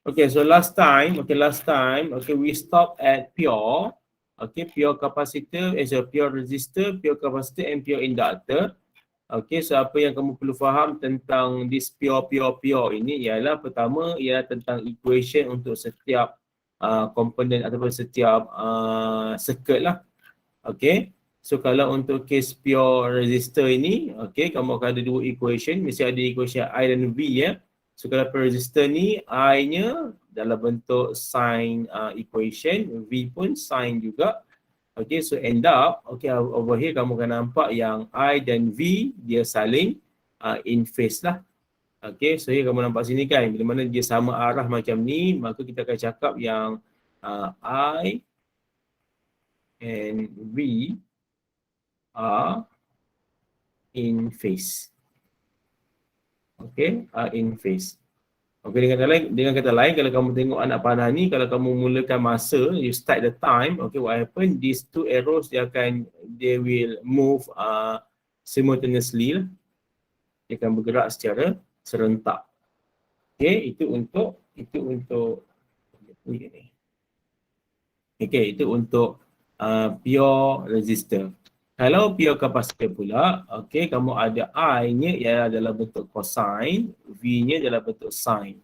Okay, so last time, we stop at pure. Okay, pure capacitor, pure resistor, pure capacitor and pure inductor. Okay, so apa yang kamu perlu faham tentang this pure ini ialah pertama ialah tentang equation untuk setiap komponen ataupun setiap circuit lah. Okay, so kalau untuk case pure resistor ini, okay, kamu akan ada dua equation, mesti ada equation I dan V ya. So kalau pure resistor ni I-nya dalam bentuk sign equation, V pun sign juga. Okay, so end up, okay, over here kamu akan nampak yang I dan V dia saling in phase lah. Okay, so here kamu nampak sini kan, bila mana dia sama arah macam ni, maka kita akan cakap yang I and V are in phase. Okay, are in phase. Okay, dengan kata lain, kalau kamu tengok anak panah ni, kalau kamu mulakan masa, you start the time, okay, what happen, these two arrows they will move simultaneously lah. Dia akan bergerak secara serentak. Okay, itu untuk okay, itu untuk pure resistor. Kalau pure capacitor pula, okay, kamu ada I-nya ialah dalam bentuk cosine, V-nya dalam bentuk sine.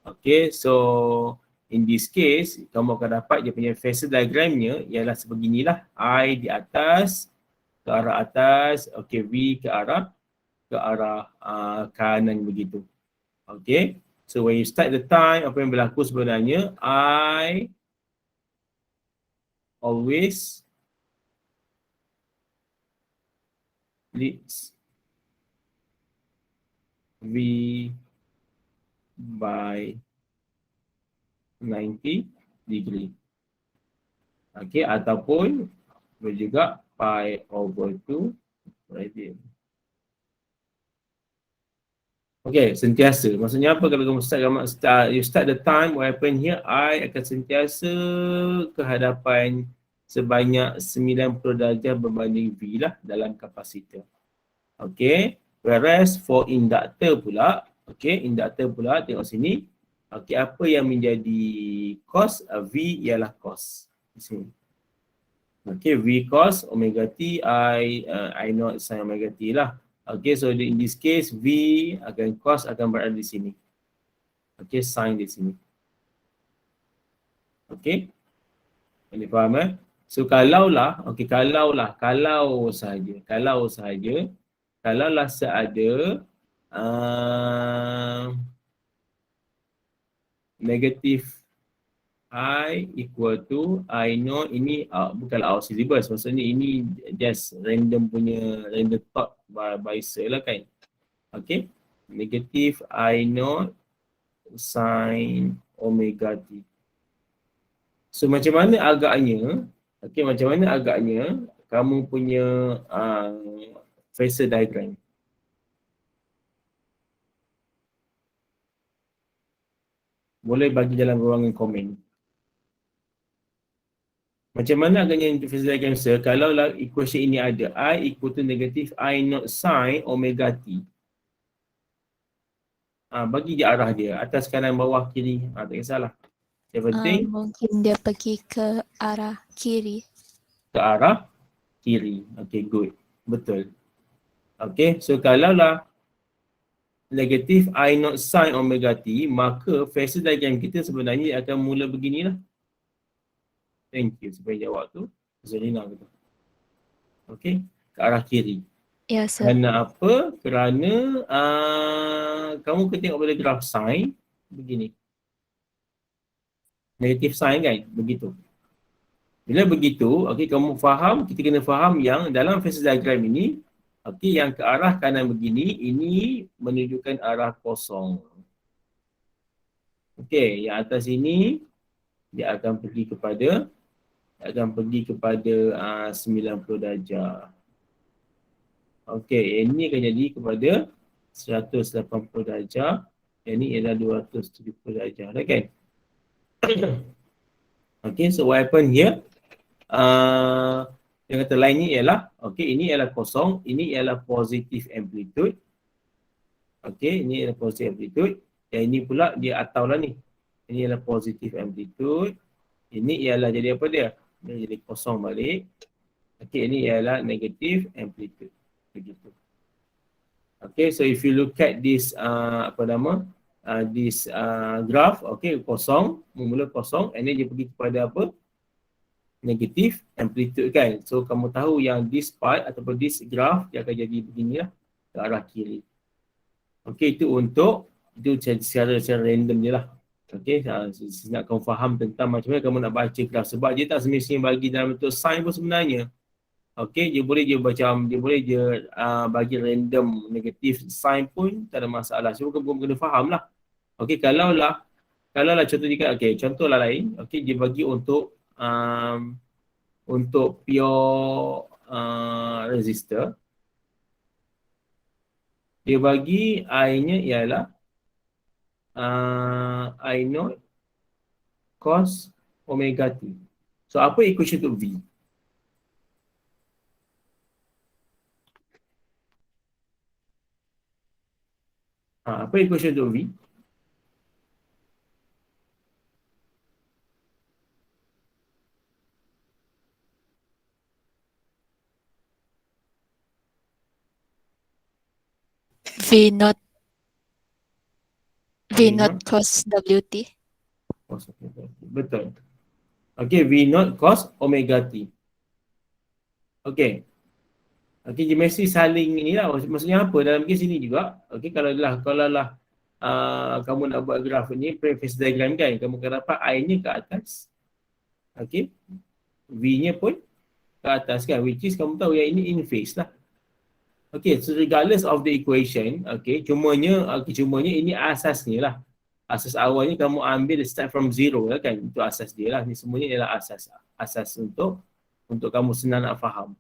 Okay, so in this case, kamu akan dapat dia punya phasor diagramnya ialah sebeginilah. I di atas, ke arah atas, okay, V ke arah kanan begitu. Okay, so when you start the time, apa yang berlaku sebenarnya, I always leads V by 90 degree. Okay, ataupun boleh juga pi over 2 radian. Okay, sentiasa. Maksudnya apa kalau kamu you start the time, what happen here, I akan sentiasa ke hadapan sebanyak 90 darjah berbanding V lah dalam kapasitor. Okay, whereas for inductor pula, okay, inductor pula tengok sini. Okay, apa yang menjadi cos? V ialah cos. Di sini. Okay, V cos omega T, I not sin omega T lah. Okay, so in this case, V akan cos akan berada di sini. Okay, sin di sini. Okay, boleh faham eh? So kalau seada negatif I equal to I know ini bukanlah our syllabus, maksudnya ini just random thought by Sir lah kan. Okay, negatif I know sin omega T. So macam mana agaknya, okay, kamu punya phasor diagram. Boleh bagi dalam ruangan komen. Macam mana agaknya phasor diagram Sir? Kalau lah equation ini ada, I equal to negatif I naught sin omega T. Bagi dia arah dia, atas, kanan, bawah, kiri, tak kisahlah. Yang penting mungkin dia pergi ke arah kiri. Ke arah kiri. Okay, good. Betul. Okay, so kalau lah negatif I naught sin omega T, maka phasor diagram kita sebenarnya akan mula beginilah. Thank you. Supaya jawab tu, Zalina kata. Okay, ke arah kiri. Ya, Sir. Kerana apa? Kerana kamu kena tengok pada graf sin, begini. Negatif sin kan? Begitu. Bila begitu, okay, kamu faham, kita kena faham yang dalam phasor diagram ini, okay, yang ke arah kanan begini, ini menunjukkan arah kosong. Okay, yang atas ini, dia akan pergi kepada 90 darjah. Okey, ini akan jadi kepada 180 darjah. Yang ini ialah 270 darjah. Right kan? Okay, so what happen here? Yang kata lain ni ialah, okay, ini ialah kosong. Ini ialah positive amplitude. Okay, ini ialah positive amplitude. Yang ini pula dia atau lah ni. Ini ialah positif amplitude. Ini ialah jadi apa dia? Ini jadi kosong balik. Okay, ini ialah negatif amplitude. Begitu. Okay, so if you look at this this graph, okay, kosong, mula kosong, and then dia pergi kepada apa? Negatif amplitude kan. So kamu tahu yang this part ataupun this graph dia akan jadi beginilah ke arah kiri. Okay, itu secara random je lah. Okay, nak kamu faham tentang macam mana kamu nak baca graph. Sebab dia tak semestinya bagi dalam bentuk sign pun sebenarnya. Okay, dia boleh bagi random negatif sign pun tak ada masalah. Cuma kamu kena faham lah. Okay, kalau lah contoh jika, okay, contoh lah lain. Okay, dia bagi untuk pure resistor. Dia bagi I-nya ialah I0 cos omega t. So apa equation untuk V? Apa equation untuk V? V not V not naught cos WT. cos omega t. Betul. Okay, V naught cos omega t. Okay. Okay, dia mesti saling inilah. Maksudnya apa? Dalam kes ini juga. Okay, kalau lah kamu nak buat graf ni, phase diagram kan, kamu akan dapat I-nya ke atas. Okay. V-nya pun ke atas kan. Which is kamu tahu yang ini in phase lah. Okay, so regardless of the equation, okay, cumanya ini asasnya lah. Asas awalnya kamu ambil start from zero lah kan. Itu asas dia lah. Ni semuanya adalah asas untuk kamu senang nak faham.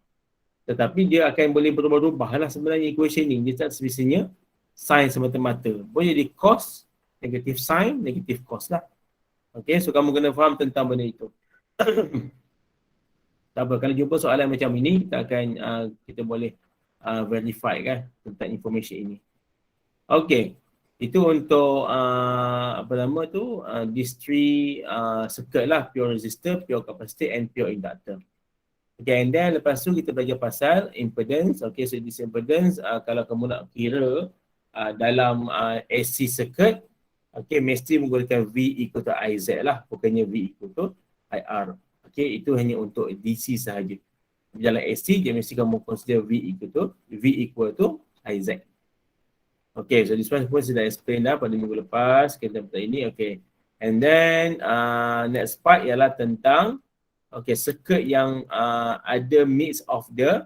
Tetapi dia akan boleh berubah-ubah lah sebenarnya equation ni. Dia tak semestinya sin semata-mata. Boleh jadi cos, negatif sin, negatif cos lah. Okay, so kamu kena faham tentang benda itu. Tak apa, kalau jumpa soalan macam ini, kita boleh verify kan tentang information ini. Okay, itu untuk these three circuit lah, pure resistor, pure capacitor and pure inductor. Okay, and then lepas tu kita belajar pasal impedance. Okay, so this impedance kalau kamu nak kira dalam AC circuit, okay, mesti menggunakan V equal to IZ lah, bukannya V equal to IR. Okay, itu hanya untuk DC sahaja. Dalam AC, dia mesti kamu consider V equal to IZ. Okay, so this one pun sudah explain dah pada minggu lepas, kita ini, okay. And then next part ialah tentang circuit yang ada mix of the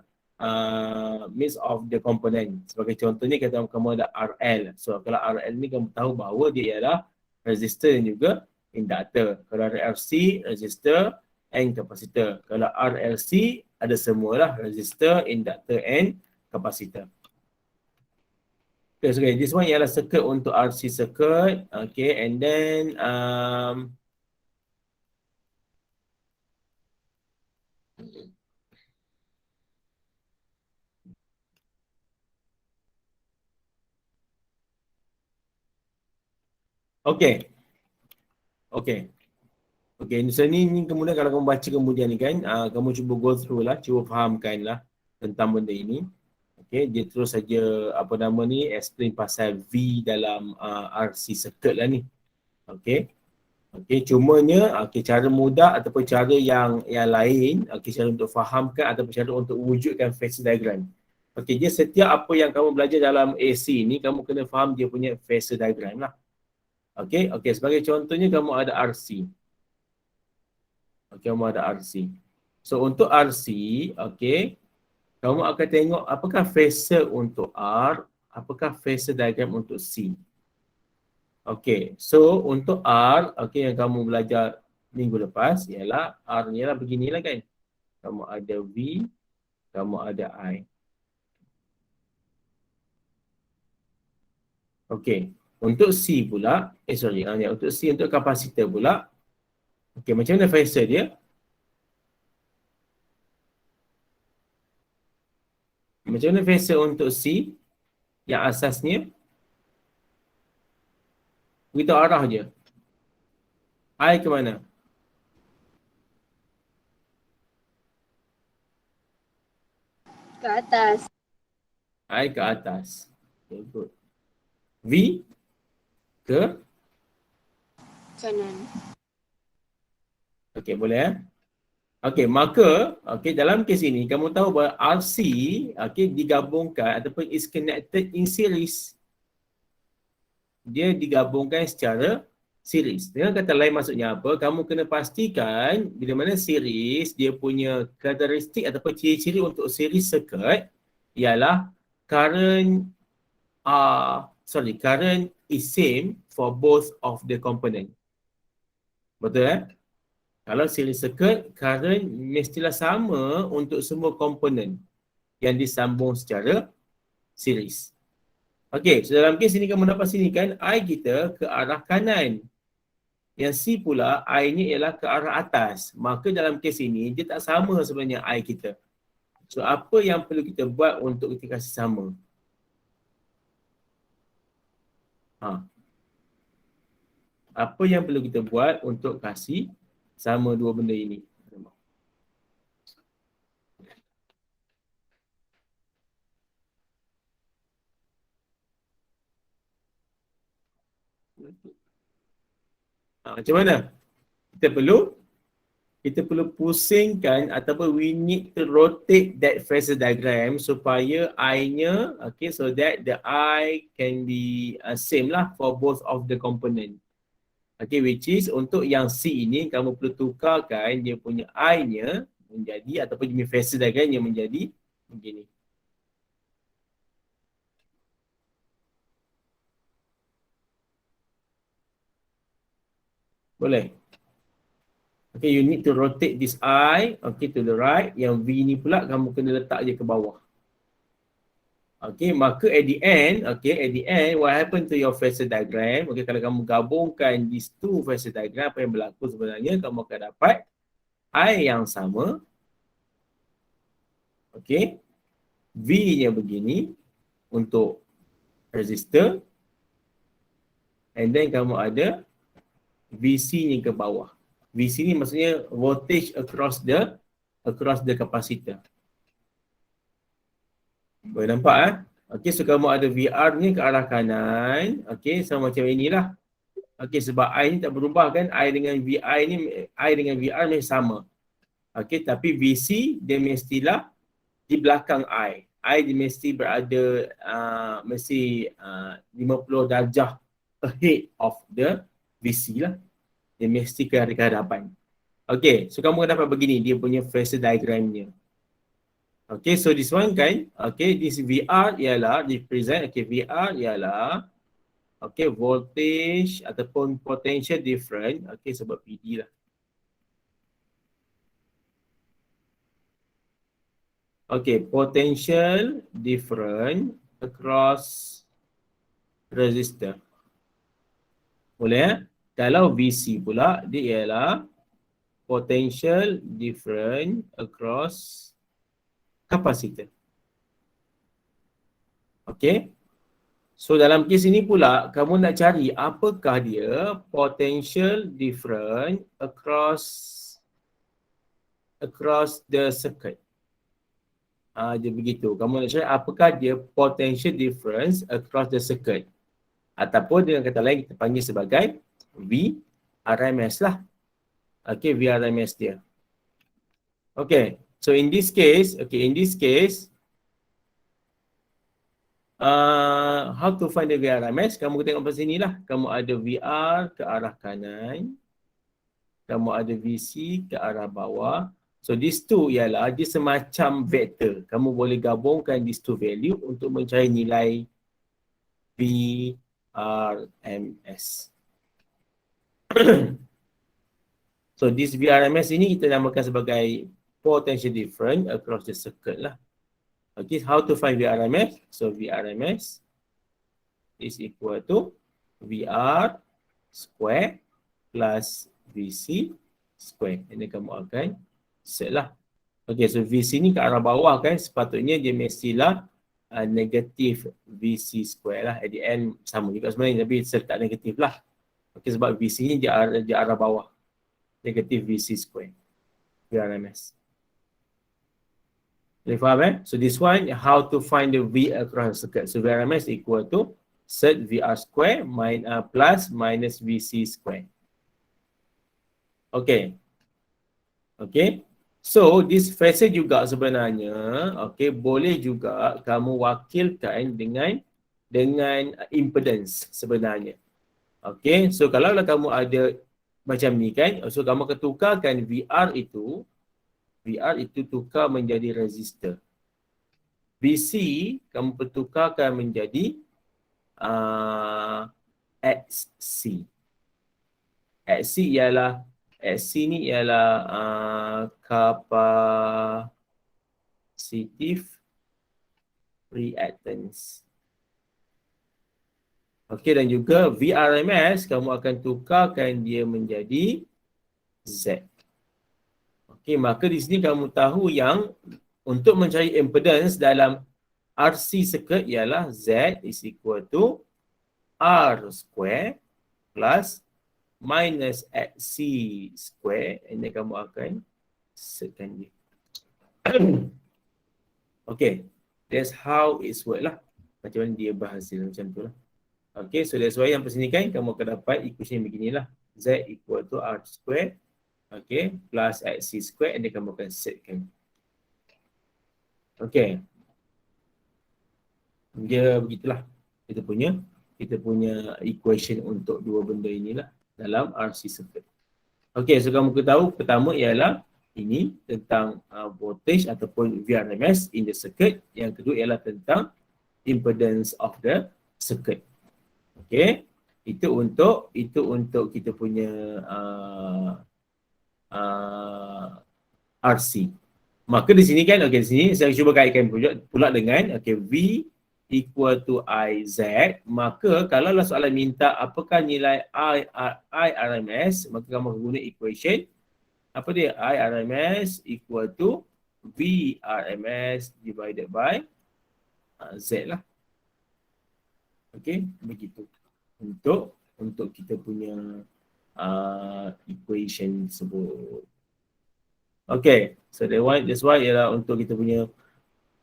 component. Sebagai contohnya kata kamu ada RL. So kalau RL ni kamu tahu bahawa dia ialah resistor dan juga inductor. Kalau RLC, resistor and capacitor. Kalau RLC ada semualah resistor, inductor and capacitor. Okay, so this one ialah circuit untuk RC circuit. Okay, and then okay. So ni kemudian kalau kamu baca kemudian ni kan, kamu cuba go through lah, cuba fahamkan lah tentang benda ini. Okay, dia terus saja explain pasal V dalam RC circuit lah ni. Okay, cumanya cara mudah ataupun cara yang lain, cara untuk fahamkan ataupun cara untuk wujudkan phasor diagram. Okay, dia setiap apa yang kamu belajar dalam AC ni, kamu kena faham dia punya phasor diagram lah. Okay, sebagai contohnya kamu ada RC. Okay, kamu ada RC. So untuk RC, okay, kamu akan tengok apakah phasor untuk R, apakah phasor diagram untuk C. Okay, so untuk R, okay, yang kamu belajar minggu lepas ialah R ni lah beginilah kan. Kamu ada V, kamu ada I. Okay, untuk C pula, untuk C, untuk kapasitor pula, okay, macam mana phasor dia? Macam mana phasor untuk C yang asasnya? Beritahu arah je. I ke mana? Ke atas. I ke atas. Okay, good. V ke? Kanan. Okay, boleh. Okay, maka dalam kes ini kamu tahu bahawa RC digabungkan ataupun is connected in series. Dia digabungkan secara series. Dengan kata lain maksudnya apa? Kamu kena pastikan bila mana series dia punya karakteristik ataupun ciri-ciri untuk series circuit ialah current current is same for both of the component. Betul Kalau series circuit, current mestilah sama untuk semua komponen yang disambung secara series. Okey, so dalam kes ini kamu dapat sini kan I kita ke arah kanan. Yang C pula I-nya ialah ke arah atas. Maka dalam kes ini dia tak sama sebenarnya I kita. So apa yang perlu kita buat untuk kita kasih sama? Apa yang perlu kita buat untuk kasih sama dua benda ini? Macam mana? Kita perlu pusingkan ataupun we need to rotate that phasor diagram supaya I-nya so that the I can be same lah for both of the component. Which is untuk yang C ini kamu perlu tukarkan dia punya I-nya menjadi ataupun dia punya phasor diagramnya menjadi begini. Boleh? You need to rotate this I to the right. Yang V ni pula kamu kena letak je ke bawah. Maka at the end, what happen to your phasor diagram? Kalau kamu gabungkan these two phasor diagram, apa yang berlaku sebenarnya? Kamu akan dapat I yang sama. V-nya begini untuk resistor. And then kamu ada VC-nya ke bawah. VC ni maksudnya voltage across the capacitor. Boleh nampak so kamu ada VR ni ke arah kanan. Sama macam inilah. Sebab I ni tak berubah kan. I dengan VR ni sama. Tapi VC dia mestilah di belakang I. I dia mesti berada 50 darjah ahead of the VC lah. Dia mesti ke hadapan. So kamu dapat begini dia punya phasor diagramnya. So this one kan, this VR ialah represent, VR ialah voltage ataupun potential different, sebab PD lah. Potential different across resistor. Boleh Kalau VC pula, dia ialah potential different across capacitor. So dalam kes ini pula, kamu nak cari apakah dia potential different across the circuit. Dia begitu. Kamu nak cari apakah dia potential difference across the circuit. Ataupun dengan kata lain kita panggil sebagai VRMS lah. VRMS dia. So in this case, how to find the VRMS? Kamu tengok pada sini lah. Kamu ada VR ke arah kanan. Kamu ada VC ke arah bawah. So these two ialah dia semacam vektor. Kamu boleh gabungkan these two value untuk mencari nilai VRMS. So this VRMS ini kita namakan sebagai potential difference across the circuit lah. How to find VRMS? So VRMS is equal to VR square plus VC square. Ini kamu akan set lah. So VC ni ke arah bawah kan, sepatutnya dia mestilah negatif VC square lah. At the end sama juga sebenarnya, tapi serta negatif lah. Okay, sebab VC ni dia arah bawah. Negatif VC square. VRMS. Boleh faham So this one, how to find the V across the circuit. So VRMS equal to set VR square plus minus VC square. Okay. Okay. So this phasor juga sebenarnya, okay, boleh juga kamu wakilkan dengan impedance sebenarnya. Okay. So kalau kamu ada macam ni kan, so kamu akan tukarkan VR itu tukar menjadi resistor. VC kamu pertukarkan menjadi XC. XC ni ialah capacitive reactance. Okey, dan juga VRMS kamu akan tukarkan dia menjadi Z. Okey, maka di sini kamu tahu yang untuk mencari impedance dalam RC circuit ialah Z is equal to R square plus minus XC square, and then kamu akan setkan dia. Okay, that's how it's work lah. Macam mana dia berhasil macam tu lah. Okay, so that's why yang sini kan kamu akan dapat equation beginilah. Z equal to R square, okay, plus XC square, and then kamu akan setkan. Okay. Dia begitulah. Kita punya equation untuk dua benda inilah dalam RC circuit. Okay, so kamu tahu pertama ialah ini tentang voltage ataupun VRMS in the circuit. Yang kedua ialah tentang impedance of the circuit. Okay, itu untuk kita punya RC. Maka di sini kan, okay, di sini saya cuba kaitkan pula dengan V equal to IZ. Maka kalau soalan minta apakah nilai IRMS, maka kamu guna equation apa dia? IRMS equal to VRMS divided by Z lah. Okay, begitu untuk kita punya equation tersebut. Okay, so that's why ialah untuk kita punya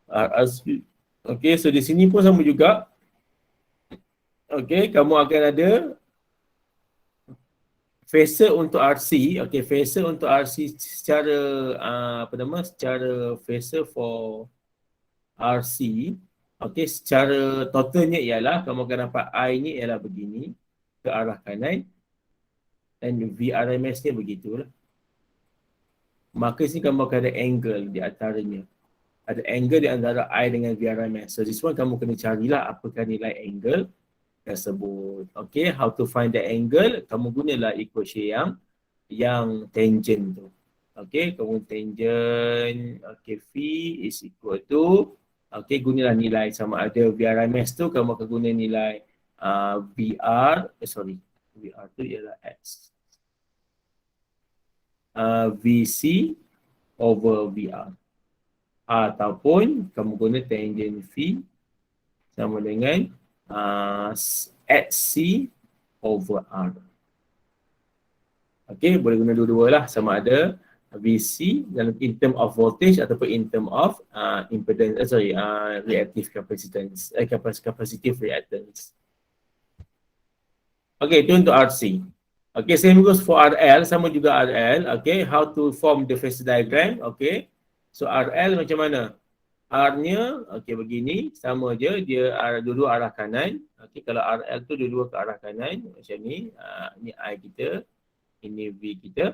RC. Okay, so di sini pun sama juga. Okay, kamu akan ada phasor untuk RC. Okay, phasor untuk RC secara secara phasor for RC. Okay, secara totalnya ialah kamu akan dapat I ni ialah begini ke arah kanan dan VRMS ni begitulah. Maka sini kamu akan ada angle di antaranya. Ada angle di antara I dengan VRMS. So this one kamu kena carilah apakah nilai angle tersebut. Okay, how to find the angle? Kamu gunalah equation yang tangent tu. Okay, kamu tangent. Okay, V is equal to. Okay, gunalah nilai sama ada VRMS tu kamu akan guna nilai VR tu ialah X. VC over VR. Ataupun kamu guna tangent V sama dengan XC over R. Okay, boleh guna dua-dua lah sama ada VC dalam in term of voltage ataupun in term of impedance, reactive capacitance, capacitive reactance. Okay, itu untuk RC. Okay, same goes for RL, sama juga RL. Okay, how to form the phasor diagram. Okay, so RL macam mana? R-nya, okay, begini, sama je, dia dua-dua arah kanan. Okay, kalau RL tu dua-dua ke arah kanan, macam ni. Ni I kita, ini V kita.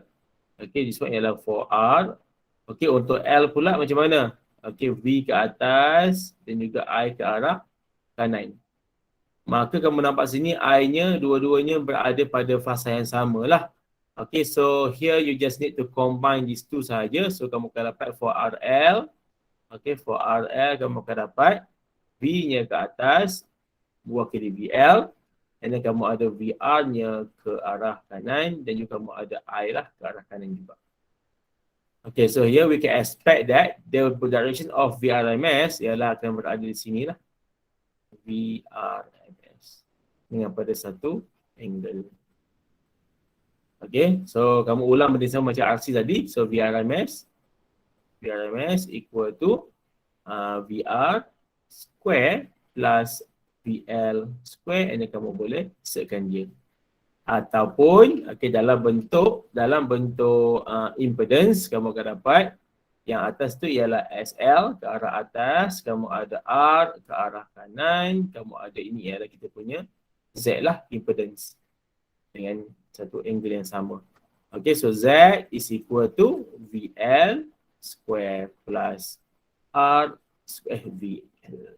Okay, this one ialah for R. Okay, untuk L pula macam mana? Okay, V ke atas dan juga I ke arah kanan. Maka kamu nampak sini I-nya dua-duanya berada pada fasa yang sama lah. Okay, so here you just need to combine these two sahaja. So kamu akan dapat for RL. Okay, for RL kamu akan dapat V-nya ke atas, mewakili VL. And then kamu ada VR-nya ke arah kanan dan juga kamu ada I lah ke arah kanan juga. Okay, so here we can expect that the direction of VRMS ialah akan berada di sini lah. VRMS dengan pada satu angle. Okay, so kamu ulang benda sama macam RC tadi. So VRMS equal to VR square plus VL square, and then kamu boleh setkan dia. Ataupun dalam bentuk impedance, kamu akan dapat yang atas tu ialah SL ke arah atas, kamu ada R ke arah kanan, kamu ada ini ialah kita punya Z lah, impedance dengan satu angle yang sama. Okay, so Z is equal to VL square plus R square VL.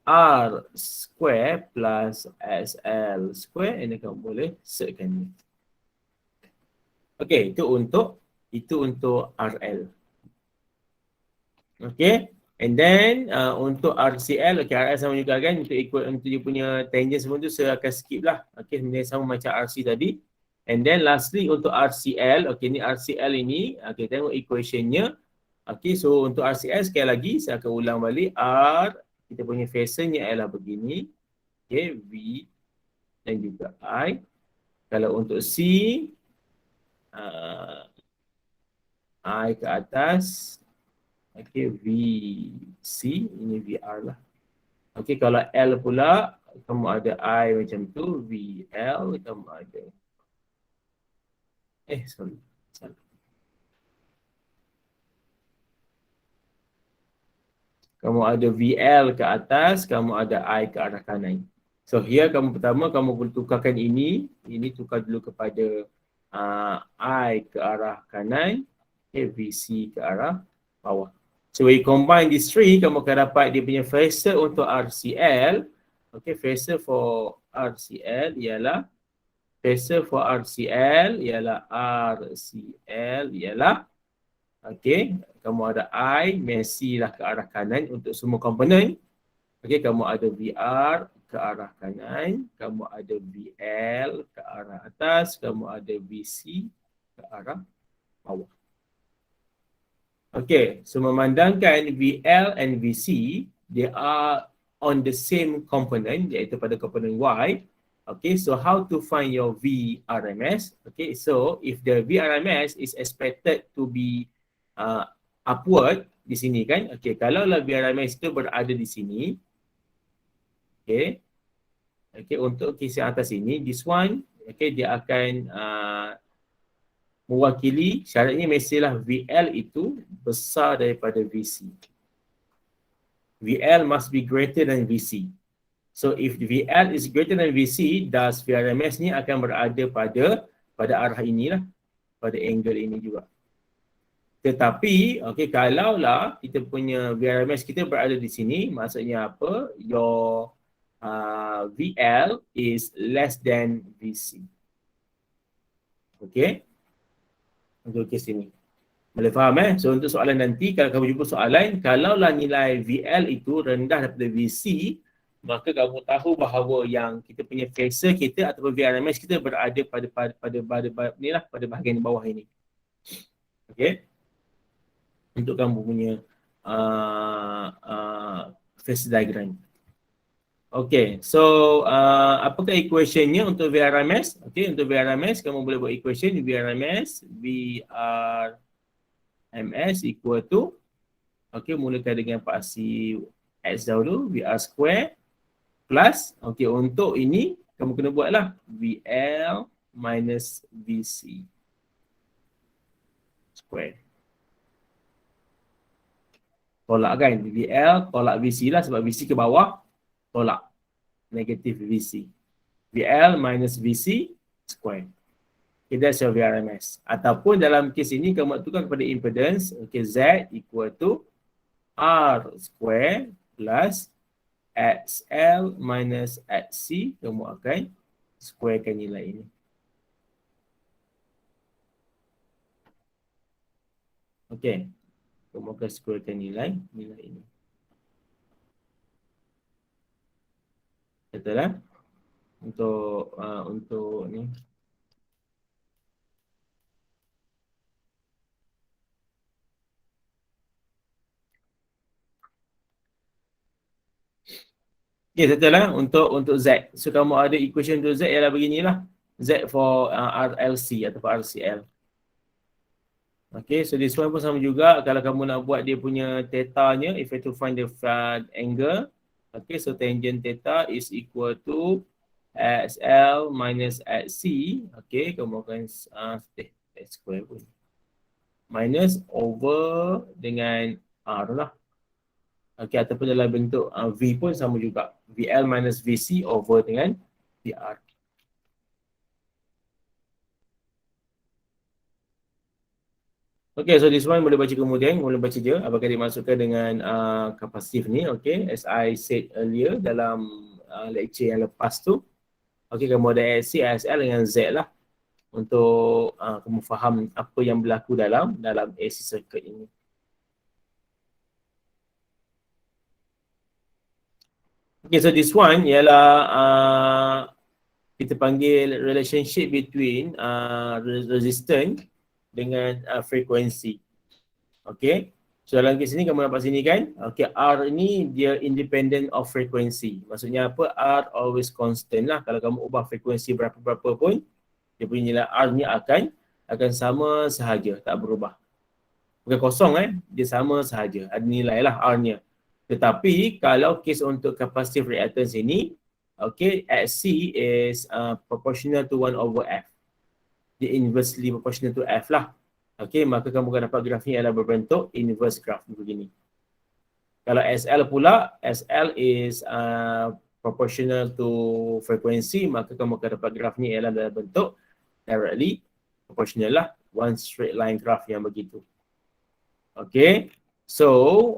R square plus SL square, and kamu boleh setkan ni. Okay, itu untuk RL. Okay, and then untuk RCL, okay, RL sama juga kan, untuk dia punya tangent semua tu saya akan skip lah. Okay, benda sama macam RC tadi. And then lastly untuk RCL, okay, ni RCL ini, okay, tengok equationnya. Okay, so untuk RCL sekali lagi saya akan ulang balik. R, kita punya fasornya ialah begini. Okay, V dan juga I. Kalau untuk C, I ke atas. Okay, VC, ini VR lah. Okay, kalau L pula, kamu ada I macam tu. VL, kamu ada. Sorry. Kamu ada VL ke atas, kamu ada I ke arah kanan. So here pertama kamu boleh tukarkan ini tukar dulu kepada I ke arah kanan, VC ke arah bawah. So we combine these three, kamu akan dapat dia punya phasor untuk RCL. Okay, phasor for RCL ialah okay, kamu ada I, Messi lah ke arah kanan untuk semua komponen. Okay, kamu ada VR ke arah kanan, kamu ada VL ke arah atas, kamu ada VC ke arah bawah. Okay, so memandangkan VL and VC, they are on the same component, iaitu pada komponen Y. Okay, so how to find your VRMS? Okay, so if the VRMS is expected to be upward di sini kan, okay, kalaulah VRMS itu berada di sini, okay, untuk kes yang atas ini, this one, okay, dia akan mewakili, syaratnya mestilah VL itu besar daripada VC. VL must be greater than VC. So if VL is greater than VC, thus VRMS ni akan berada pada arah inilah, pada angle ini juga. Tetapi, okay, kalaulah kita punya VRMS kita berada di sini, maksudnya apa? Your VL is less than VC. Okay? Untuk kes ini. Boleh faham So untuk soalan nanti, kalau kamu jumpa soalan, kalaulah nilai VL itu rendah daripada VC, maka kamu tahu bahawa yang kita punya phasor kita ataupun VRMS kita berada pada bahagian bawah ini. Okay? Untuk kamu punya phase diagram. Okay, so apakah equationnya untuk VRMS? Okay, untuk VRMS kamu boleh buat equation VRMS equal to, okay, mulakan dengan paksi X dahulu, VR square plus, okay, untuk ini kamu kena buatlah VL minus VC square. Tolak kan, VL tolak VC lah sebab VC ke bawah, tolak negatif VC. VL minus VC square. Okay, that's your VRMS. Ataupun dalam kes ini kamu tukar kepada impedance, okay, Z equal to R square plus XL minus XC, kamu akan squarekan nilai ini. Okay. Kamu akan squarekan nilai ini. Betul lah? Untuk ni. Okay, settle lah untuk Z. So kamu ada equation untuk Z ialah beginilah. Z for RLC atau RCL. Okay, so this one pun sama juga. Kalau kamu nak buat dia punya theta-nya, if you to find the angle, okay, so tangent theta is equal to XL minus XC. Okay, kamu akan X square pun. Minus over dengan R lah. Okay, ataupun dalam bentuk V pun sama juga. VL minus VC over dengan VR. Okay, so this one boleh baca kemudian, boleh baca je apakah dimasukkan dengan kapasitif ni. Okay, as I said earlier dalam lecture yang lepas tu. Okay, kamu ada AC, ASL dengan Z lah. Untuk kamu faham apa yang berlaku dalam AC circuit ini. Okay, so this one ialah kita panggil relationship between resistance dengan frekuensi. Okay. So dalam kes ni kamu nampak sini kan. Okay, R ni dia independent of frekuensi. Maksudnya apa? R always constant lah. Kalau kamu ubah frekuensi berapa-berapa pun, dia punya nilai R ni akan sama sahaja, tak berubah. Bukan kosong dia sama sahaja. Ada nilai lah R-nya. Tetapi kalau kes untuk capacitive reactance ini, okay, XC is proportional to 1 over F. Dia inversely proportional to F lah. Okay, maka kamu akan dapat graf ni adalah berbentuk inverse graph begini. Kalau SL pula, SL is proportional to frequency, maka kamu akan dapat graf ni adalah dalam bentuk directly proportional lah. One straight line graph yang begitu. Okay, so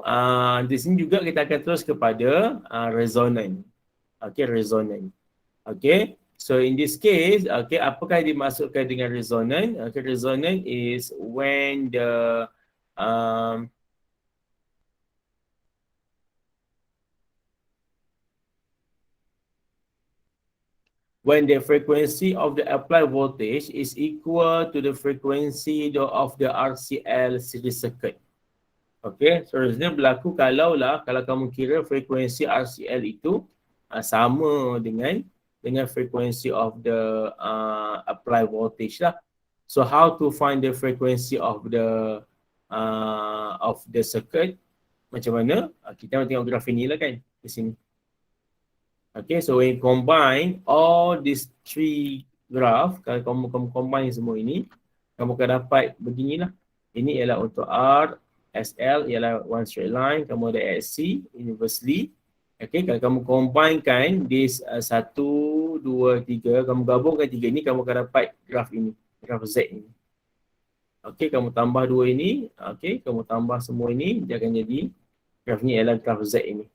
di sini juga kita akan terus kepada resonant. Okay, resonant. Okay. So in this case, okay, apakah yang dimasukkan dengan resonant? Okay, resonant is when the frequency of the applied voltage is equal to the frequency of the RCL series circuit. Okay, so resonant berlaku kalau kamu kira frekuensi RCL itu sama dengan frequency of the applied voltage lah. So how to find the frequency of the circuit? Macam mana? Kita tengok graf ini lah kan di sini. Okay, so when you combine all these three graph, kalau kamu combine semua ini, kamu akan dapat beginilah. Ini ialah untuk R, SL ialah one straight line, kamu ada SC inversely. Okay, kalau kamu combinekan this 1, 2, 3, kamu gabungkan 3 ini, kamu akan dapat graf ini, graf Z ini. Okay, kamu tambah 2 ini, okay, kamu tambah semua ini, dia akan jadi, graf ni ialah graf Z ini.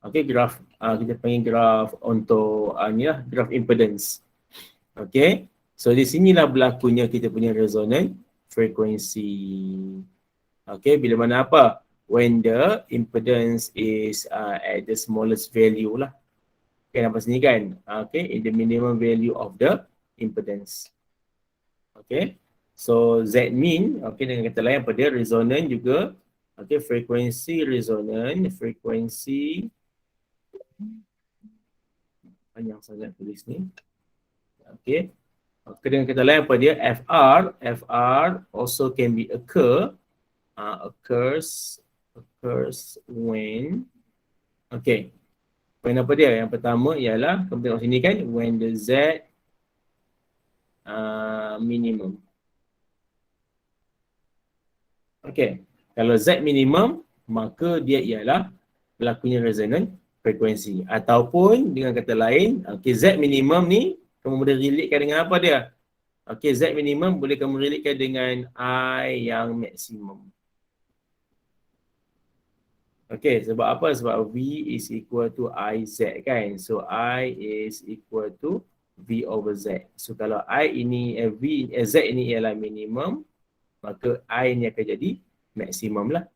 Okay, graf, kita panggil graf untuk, ni lah, graf impedance. Okay, so di sinilah berlakunya kita punya resonant frekuensi. Okay, bila mana apa? When the impedance is at the smallest value lah. Okay, nampak sini kan? Okay, in the minimum value of the impedance. Okay, so Z mean, okay, dengan kata lain pada resonant juga. Okay, frekuensi resonant, frekuensi panjang sangat tulis ni. Okay, dengan kata lain apa dia? FR also can be occurs when, okay, when apa dia? Yang pertama ialah, kamu tengok sini kan, when the Z minimum. Okay, kalau Z minimum, maka dia ialah berlakunya resonant frekuensi. Ataupun dengan kata lain, okay, Z minimum ni, kamu boleh relatekan dengan apa dia? Okay, Z minimum boleh kamu relatekan dengan I yang maksimum. Okay, sebab apa? Sebab V is equal to IZ kan. So I is equal to V over Z. So kalau I ini, Z ini ialah minimum, maka I ini akan jadi maksimum lah.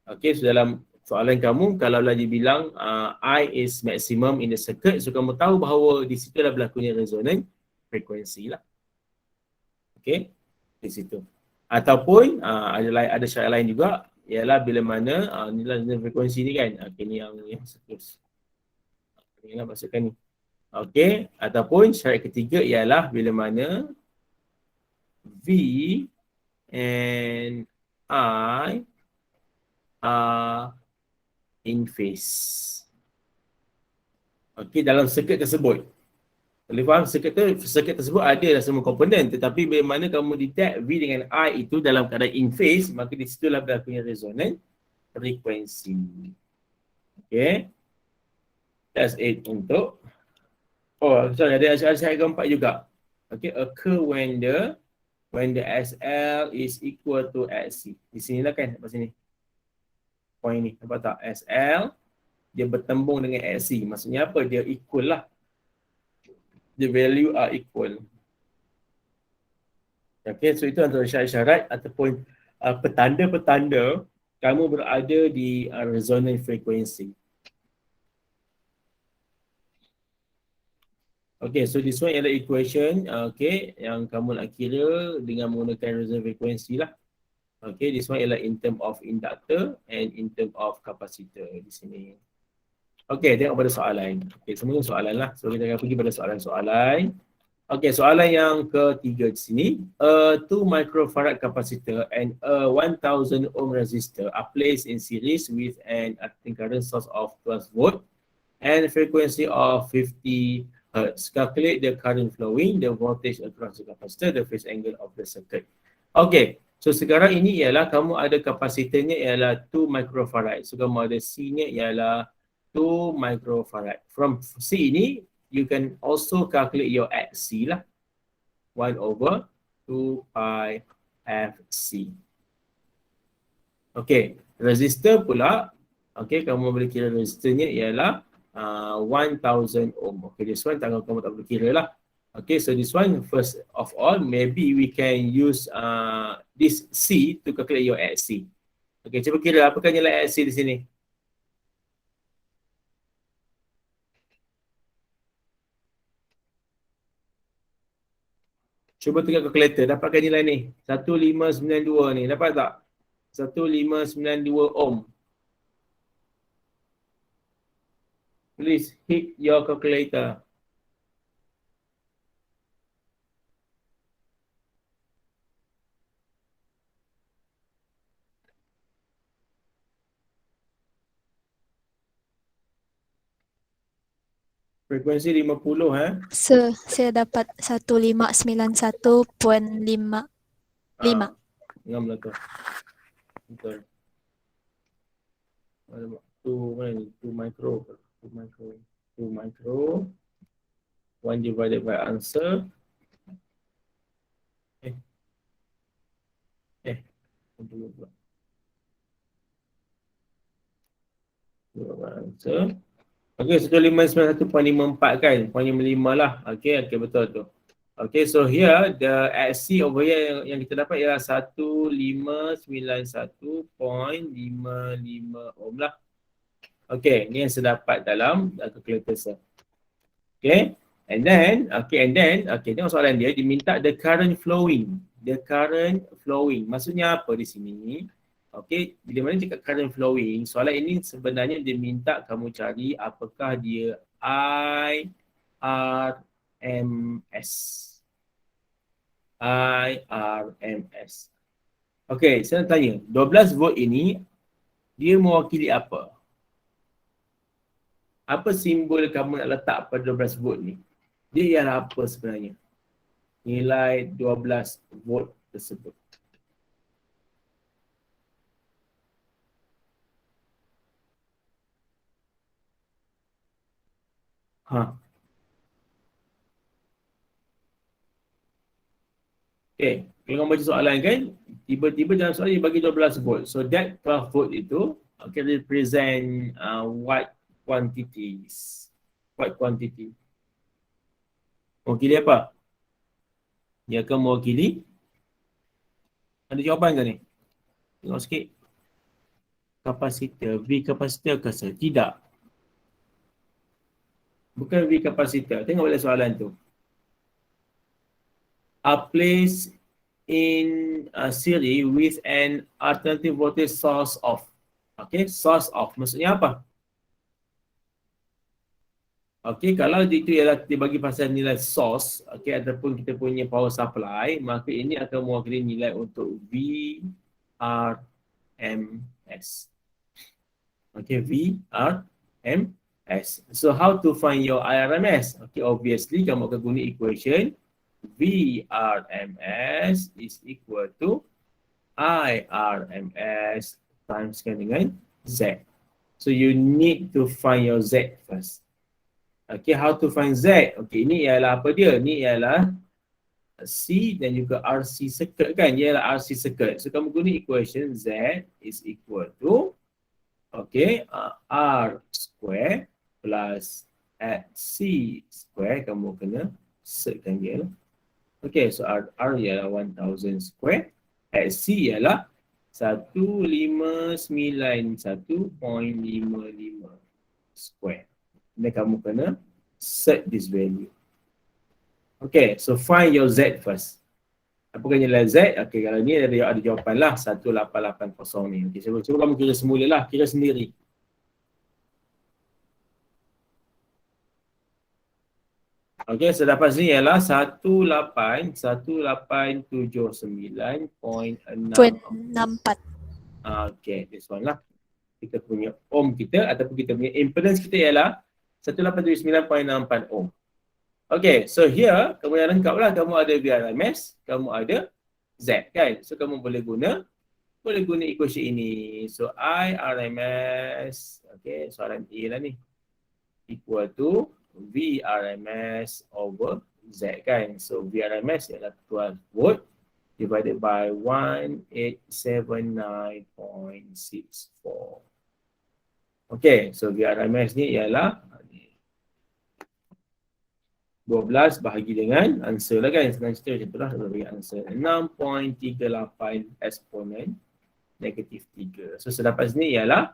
Okay, so dalam soalan kamu, kalau lah dibilang I is maximum in the circuit, so kamu tahu bahawa di situ adalah berlakunya resonant frekuensi lah. Okay, di situ. Ataupun ada syarat lain juga, ialah bila mana inilah frekuensi ni kan. Okey, ni yang seterus. Ni lah maksudkan ni. Okey, ataupun syarat ketiga ialah bila mana V and I are in phase. Okey, dalam circuit tersebut. Boleh faham circuit tersebut ada dah semua komponen, tetapi bila mana kamu detect V dengan I itu dalam keadaan in phase, maka di situlah berlakunya resonant frekuensi. Okay. That's it untuk sorry, ada syarat keempat juga. Okay, occur when the SL is equal to SC. Di sinilah kan, kat sini. Point ni, nampak tak? SL dia bertembung dengan SC. Maksudnya apa? Dia equal lah. The value are equal. Okay, so itu antara syarat-syarat ataupun petanda-petanda kamu berada di resonant frequency. Okay, so this one adalah equation okay, yang kamu nak kira dengan menggunakan resonant frequency lah. Okay, this one ialah in term of inductor and in term of capacitor di sini. Okay, tengok pada soalan. Okay, semua soalan lah. So kita akan pergi pada soalan-soalan. Okay, soalan yang ketiga di sini. A 2 microfarad capacitor and a 1000 ohm resistor are placed in series with an alternating current source of 12 volt and frequency of 50 Hz. Calculate the current flowing, the voltage across the capacitor, the phase angle of the circuit. Okay, so sekarang ini ialah kamu ada kapasitornya ialah 2 microfarad. So kamu ada C-nya ialah 2 microfarad. From C ini, you can also calculate your XC lah. 1 over 2 pi FC. Okay, resistor pula. Okay, kamu boleh kira resistornya ialah 1000 ohm. Okay, this one kamu tak boleh kira lah. Okay, so this one first of all, maybe we can use this C to calculate your XC. Okay, cuba kira apakah nilai XC di sini? Cuba tengok kalkulator, dapatkan nilai ni. 1592 ni, dapat tak? 1592 ohm. Please hit your calculator. Frekuensi 50 Saya dapat 1591.5. Ngam lah tu. Betul. Alamak, 2 micro. 2 micro. 1 divided by answer. Answer. Okay, 1591.54 kan? 0.55 lah. Okay, betul tu. Okay, so here the XC over here yang kita dapat ialah 1591.55 ohm lah. Okay, ni yang saya dapat dalam calculator saya. Okay, and then, tengok soalan dia, diminta the current flowing. The current flowing, maksudnya apa di sini? Okay, bila mana cakap current flowing, soalan ini sebenarnya dia minta kamu cari apakah dia IRMS. IRMS. Okay, saya nak tanya, 12 volt ini dia mewakili apa? Apa simbol kamu nak letak pada 12 volt ni? Dia ialah apa sebenarnya? Nilai 12 volt tersebut. Okay, kalau kamu baca soalan kan, tiba-tiba dalam soalan dia bagi 12 volt. So that 12 volt itu represent what quantities? What quantity? Mewakili apa? Dia akan mewakili. Ada jawapan ke ni? Tengok sikit. Kapasitor. V kapasitor ke sir? Tidak. Bukan V kapasitor. Tengok balik soalan tu. Are placed in series with an alternative voltage source of. Okay, source of maksudnya apa? Okay, kalau itu ialah dibagi pasal nilai source, okay, ataupun kita punya power supply, maka ini akan mewakili nilai untuk VRMS. Okay, VRMS. So how to find your IRMS? Okay, obviously kamu akan guna equation VRMS is equal to IRMS times dengan Z. So you need to find your Z first. Okay, how to find Z? Okay, ini ialah apa dia? Ini ialah C dan juga RC circuit kan? Dia ialah RC circuit. So kamu guna equation Z is equal to R square plus C square. Kamu kena setkan dia lah. Okay, so R ialah 1000 square. C ialah 1591.55 square. Dan kamu kena set this value. Okay, so find your Z first. Apakah nilai Z? Okay, kalau ni ada jawapan lah 1880 ni. Okay, cuba kamu kira semula lah, kira sendiri. Okay, so dapat sini ialah 1879.6. 64. Okay, this one lah. Kita punya ohm kita ataupun kita punya impedance kita ialah 1879.64 ohm. Okay, so here kamu yang lengkap lah. Kamu ada VRMS, kamu ada Z kan. So kamu boleh guna equation ini. So IRMS, okay, soalan A lah ni, equal to VRMS over Z kan. So VRMS ialah 12 volt divided by 1879.64. Okay, so VRMS ni ialah 12 bahagi dengan answer lah kan. Senang cerita macam tu lah. Kita bagi answer 6.38 eksponen negatif 3. So sedapat sini ialah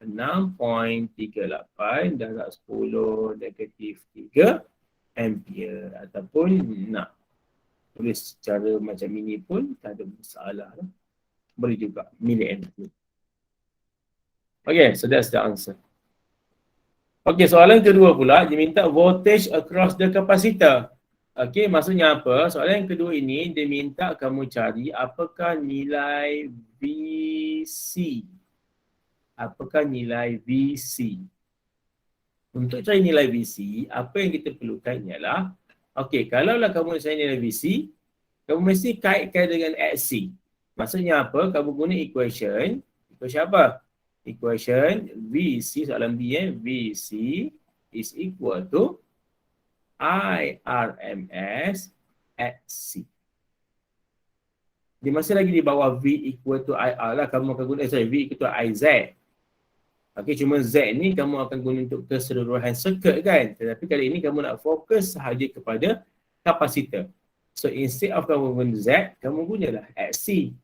6.38 darab 10 negatif 3 ampere. Ataupun nak tulis secara macam ini pun tak ada masalah lah. Boleh juga milliampere. Okay, so that's the answer. Okay, soalan kedua pula, dia minta voltage across the capacitor. Okay, maksudnya apa? Soalan yang kedua ini, dia minta kamu cari apakah nilai VC. Apakah nilai VC? Untuk cari nilai VC, apa yang kita perlukan ialah, okay, kalaulah kamu nak cari nilai VC, kamu mesti kaitkan dengan XC. Maksudnya apa? Kamu guna equation apa? Equation VC, soalan B VC is equal to IRMS at C. Dia masih lagi di bawah V equal to IR lah. Kamu akan guna, V equal to IZ. Okay, cuma Z ni kamu akan guna untuk keseluruhan circuit kan. Tetapi kali ini kamu nak fokus sahaja kepada kapasitor. So instead of kamu guna Z, kamu gunalah at C.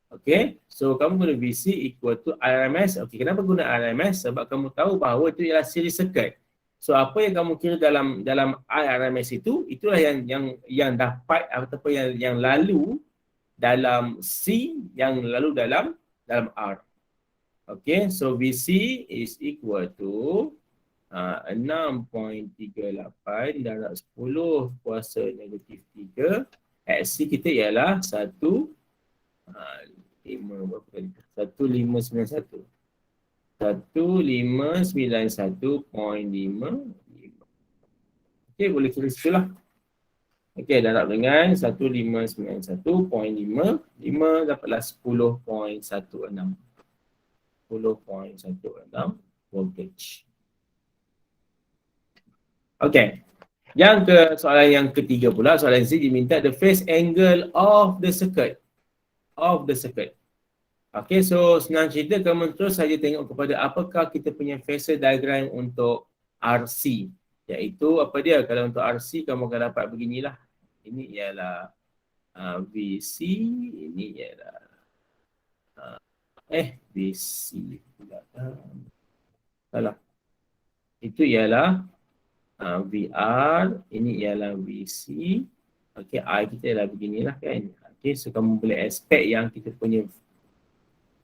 Okay, so kamu guna VC equal to IRMS. Okay, kenapa guna IRMS? Sebab kamu tahu bahawa itu ialah series circuit. So apa yang kamu kira dalam IRMS itu, itulah yang dapat ataupun yang lalu dalam C, yang lalu dalam R. Okay, so VC is equal to 6.38 darab 10 kuasa negatif 3. XC kita ialah 1591. 1591.55. Okay, boleh kira situ lah. Okay, darab dengan 1591.5. 5 dapatlah 10.16. 10.16 voltage. Okay. Soalan yang ketiga pula, soalan C diminta the phase angle of the circuit. Okay, so senang cerita kamu terus saja tengok kepada apakah kita punya phasor diagram untuk RC. Iaitu apa dia? Kalau untuk RC kamu akan dapat beginilah. Ini ialah VC, ini ialah VC. Salah. Itu ialah VR, ini ialah VC, Okay, I kita ialah beginilah kan. Okay, so kamu boleh expect yang kita punya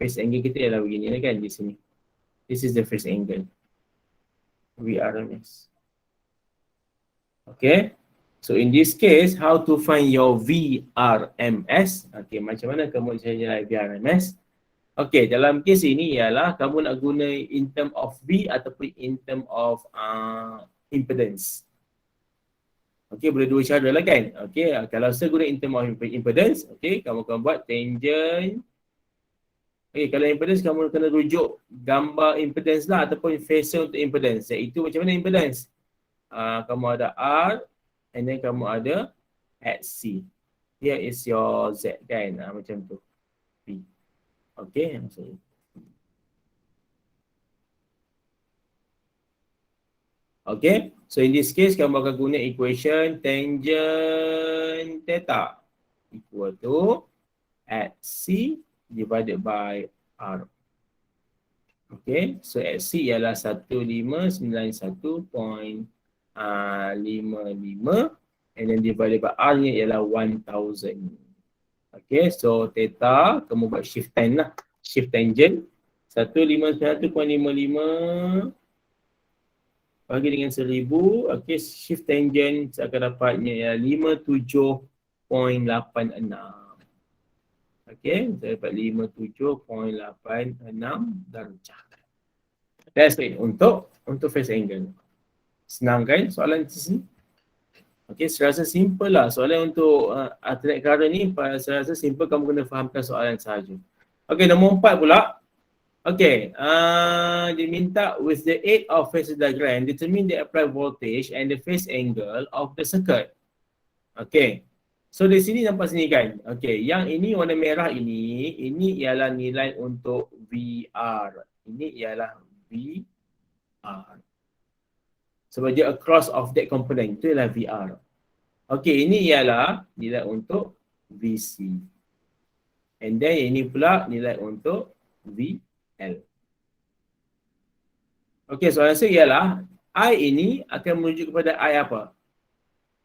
phase angle kita ialah beginilah kan di sini. This is the phase angle. VRMS. Okay. So in this case, how to find your VRMS? Okay, macam mana kamu cari nilai VRMS? Okay, dalam kes ini ialah kamu nak guna in term of V ataupun in term of impedance. Okay, boleh dua cara lah kan. Okay, kalau saya guna in term of impedance, okay, kamu akan buat tangent. Okay, kalau impedance kamu kena rujuk gambar impedance lah ataupun phasor untuk impedance. Iaitu macam mana impedance? Kamu ada R and then kamu ada XC. Here is your Z kan, macam tu. P. Okay, maksudnya. Okay, so in this case kamu akan guna equation tangent theta equal to XC divided by R. Okay, so XC ialah 1591.55 and then divided by R nya ialah 1000. Okay, so theta kamu buat shift 10 lah, shift tangent 1591.55 bagi dengan 1000, okay, shift tangent saya akan dapatnya ialah 57.86. Okay, saya dapat 57.86 darjah. That's it untuk phase angle. Senang kan soalan di sini? Okay, saya rasa simple lah. Soalan untuk alternate current ni, saya rasa simple, kamu kena fahamkan soalan sahaja. Okay, nombor 4 pula. Okay, dia minta with the aid of phasor diagram, determine the applied voltage and the phase angle of the circuit. Okay, so di sini nampak sini kan. Okay, yang ini warna merah ini ialah nilai untuk VR. Ini ialah VR. Sebab dia across of that component, itu ialah VR. Okay, ini ialah nilai untuk VC. And then ini pula nilai untuk VL. Okay, soalan saya ialah I ini akan merujuk kepada I apa?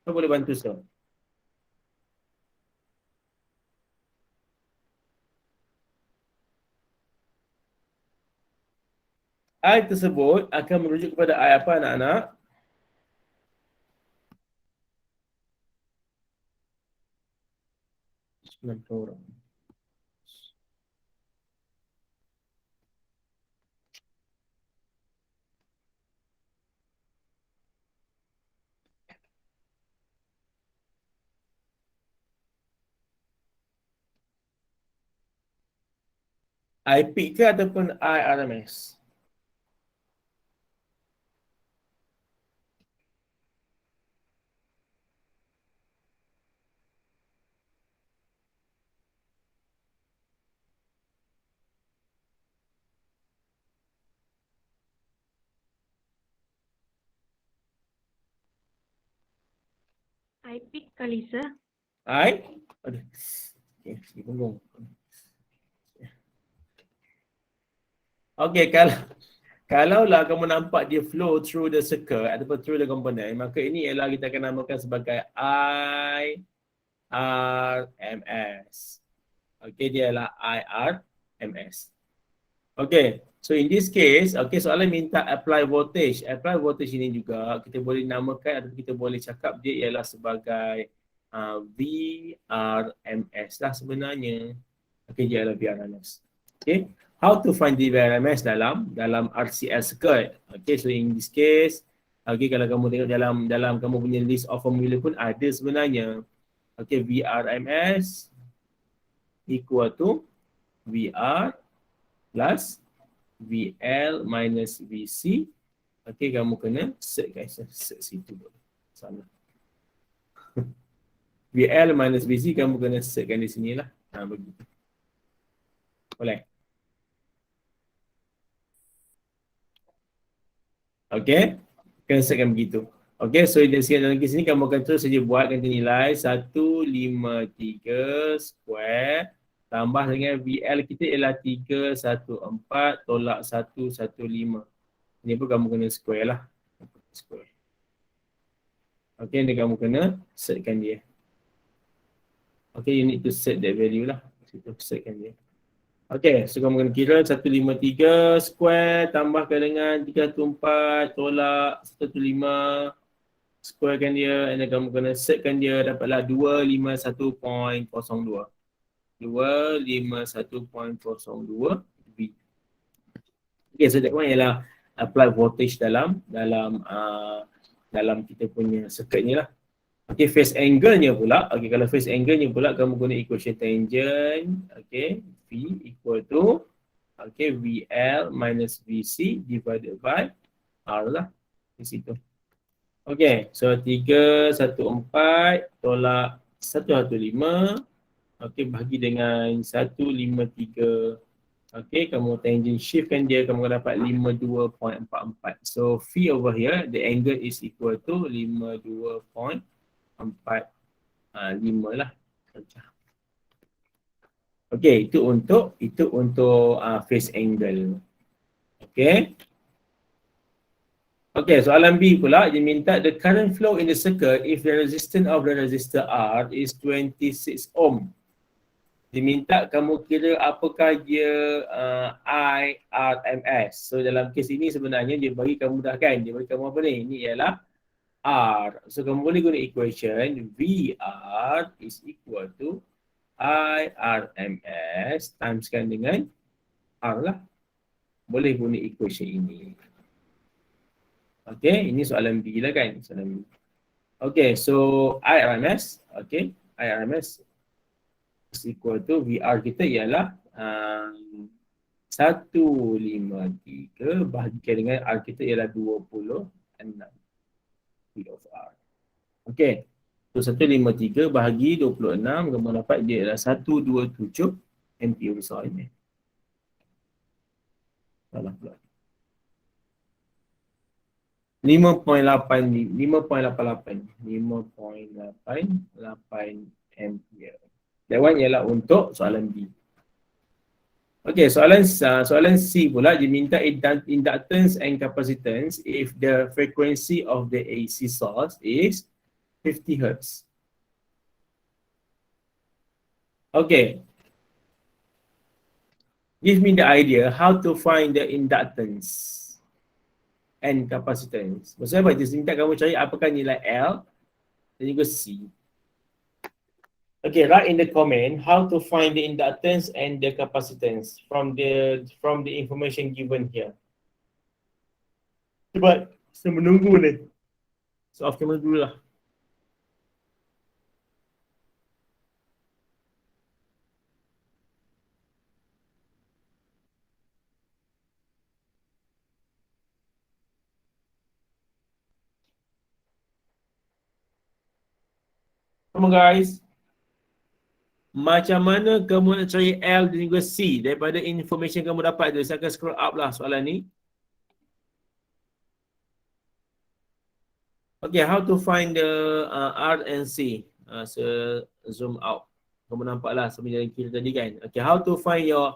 Kau boleh bantu saya? I tersebut akan merujuk kepada I apa anak-anak? Orang. I peak ke ataupun I RMS? I pick kali sir. I? Aduh. Okay, sikit punggung. Okay, kalaulah kamu nampak dia flow through the circuit ataupun through the component, maka ini ialah kita akan namakan sebagai IRMS. Okay, dia ialah IRMS. Okay, so in this case, okay, soalan minta apply voltage. Apply voltage ini juga kita boleh namakan atau kita boleh cakap dia ialah sebagai VRMS lah sebenarnya. Okay, dia ialah VRMS. Okay, how to find the VRMS dalam RCL circuit. Okay, so in this case, okay, kalau kamu tengok dalam kamu punya list of formula pun ada sebenarnya. Okay, VRMS equal to VR plus VL minus VC. Okay, kamu kena set guys, set situ boleh. Salah. VL minus VC kamu kena setkan di sini lah. Begitu. Boleh? Okay, kena setkan begitu. Okay, so dari sini kamu akan terus saja buat ganti nilai 153 square tambah dengan VL kita ialah 314 tolak 115. Ini pun kamu kena square lah. Square. Okay, ni kamu kena setkan dia. Okay, you need to set that value lah. Kita setkan dia. Okay, so kamu kena kira 153 square tambahkan dengan 314 tolak 115 squarekan dia, and then kamu kena setkan dia, dapatlah 251.02. 251.02 V. Okay, so that one ialah apply voltage dalam kita punya circuit ni lah. Okay, phase angle-nya pula, okay, kalau phase angle-nya pula kamu guna equation tangent, okay, V equal to, okay, VL minus VC divided by R lah, di situ. Okay, so 314 tolak 115, okay, bagi dengan 153. Okay, kamu tangent shiftkan dia, kamu akan dapat 52.44. So V over here, the angle is equal to 52.45 lah. Okay, itu untuk phase angle. Okay. Okay, soalan B pula, dia minta the current flow in the circuit if the resistance of the resistor R is 26 ohm. Dia minta kamu kira apakah dia IRMS. So dalam kes ini sebenarnya dia bagi kamu mudahkan. Dia bagi kamu apa ni? Ini ialah R. So kamu boleh guna equation VR is equal to IRMS timeskan dengan R lah. Boleh guna equation ini. Okay, ini soalan B lah kan? Soalan B. Okay, so IRMS, okay, IRMS is equal to VR kita ialah 153 bahagikan dengan R kita ialah 26 V of R. Okay, so 153 bahagi 26, kamu dapat dia ialah 127 ampere besar ini. Salah pula. 5.88 ampere. That one ialah untuk soalan B. Okay, soalan C pula dia minta inductance and capacitance if the frequency of the AC source is 50 Hz. Okay. Give me the idea how to find the inductance and capacitance. Maksudnya apa? Dia minta kamu cari apakah nilai L dan juga C. Okay, write in the comment how to find the inductance and the capacitance from the information given here. Cepat, saya menunggu ni. So off camera dulu lah. Come on guys. Macam mana kamu nak cari L dan juga C daripada information kamu dapat tu? Saya akan scroll up lah soalan ni. Okay, how to find the R and C? So zoom out. Kamu nampak lah sama jalan kiri tadi kan? Okay, how to find your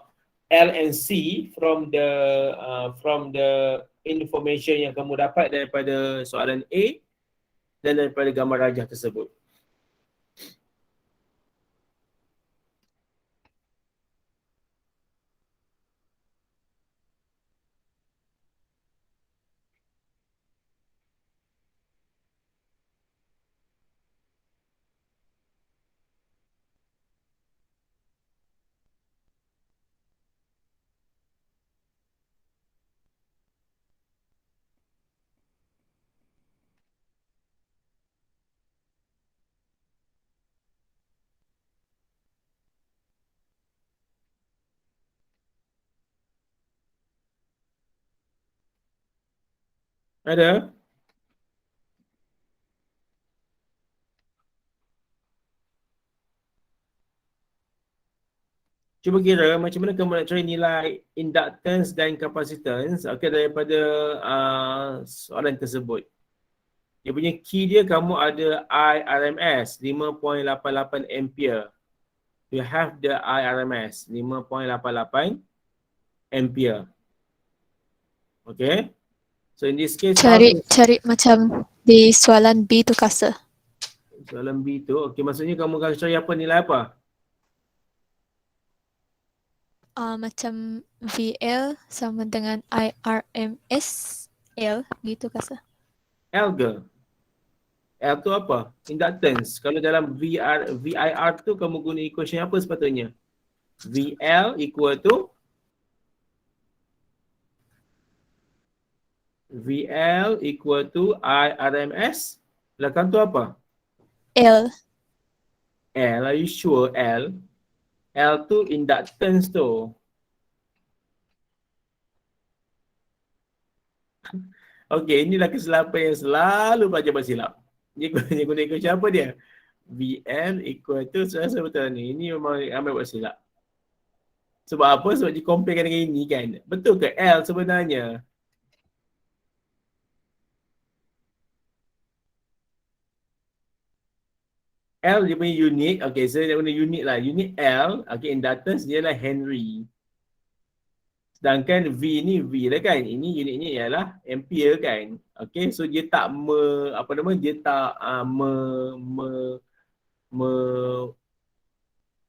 L and C from the information yang kamu dapat daripada soalan A dan daripada gambar rajah tersebut. Ada? Cuba kira macam mana kamu nak cari nilai inductance dan capacitance, okay, daripada soalan tersebut. Dia punya key dia kamu ada IRMS 5.88 ampere. You have the IRMS 5.88 ampere. Okay. So in this case Cari macam di soalan B tu kasa. Soalan B tu. Okey, maksudnya kamu akan cari apa, nilai apa? Macam VL sama dengan IRMS L gitu kah? L ke? L tu apa? Inductance. Kalau dalam VIR tu kamu guna equation apa sepatutnya? VL equal to IRMS. Belakang tu apa? L. L. Are you sure L? L tu inductance tu. Okey, inilah kesilapan yang selalu pelajar buat silap. Dia guna equation apa dia? VL equal to, saya rasa betul ni. Ini memang ramai buat silap. Sebab apa? Sebab dia comparekan dengan ini kan. Betul ke L sebenarnya? L dia punya unit, okay, saya nak guna unit lah. Unit L, okay, inductance dia lah Henry. Sedangkan V ni V lah kan. Ini unit ni ialah ampere kan. Okay, so dia tak dia tak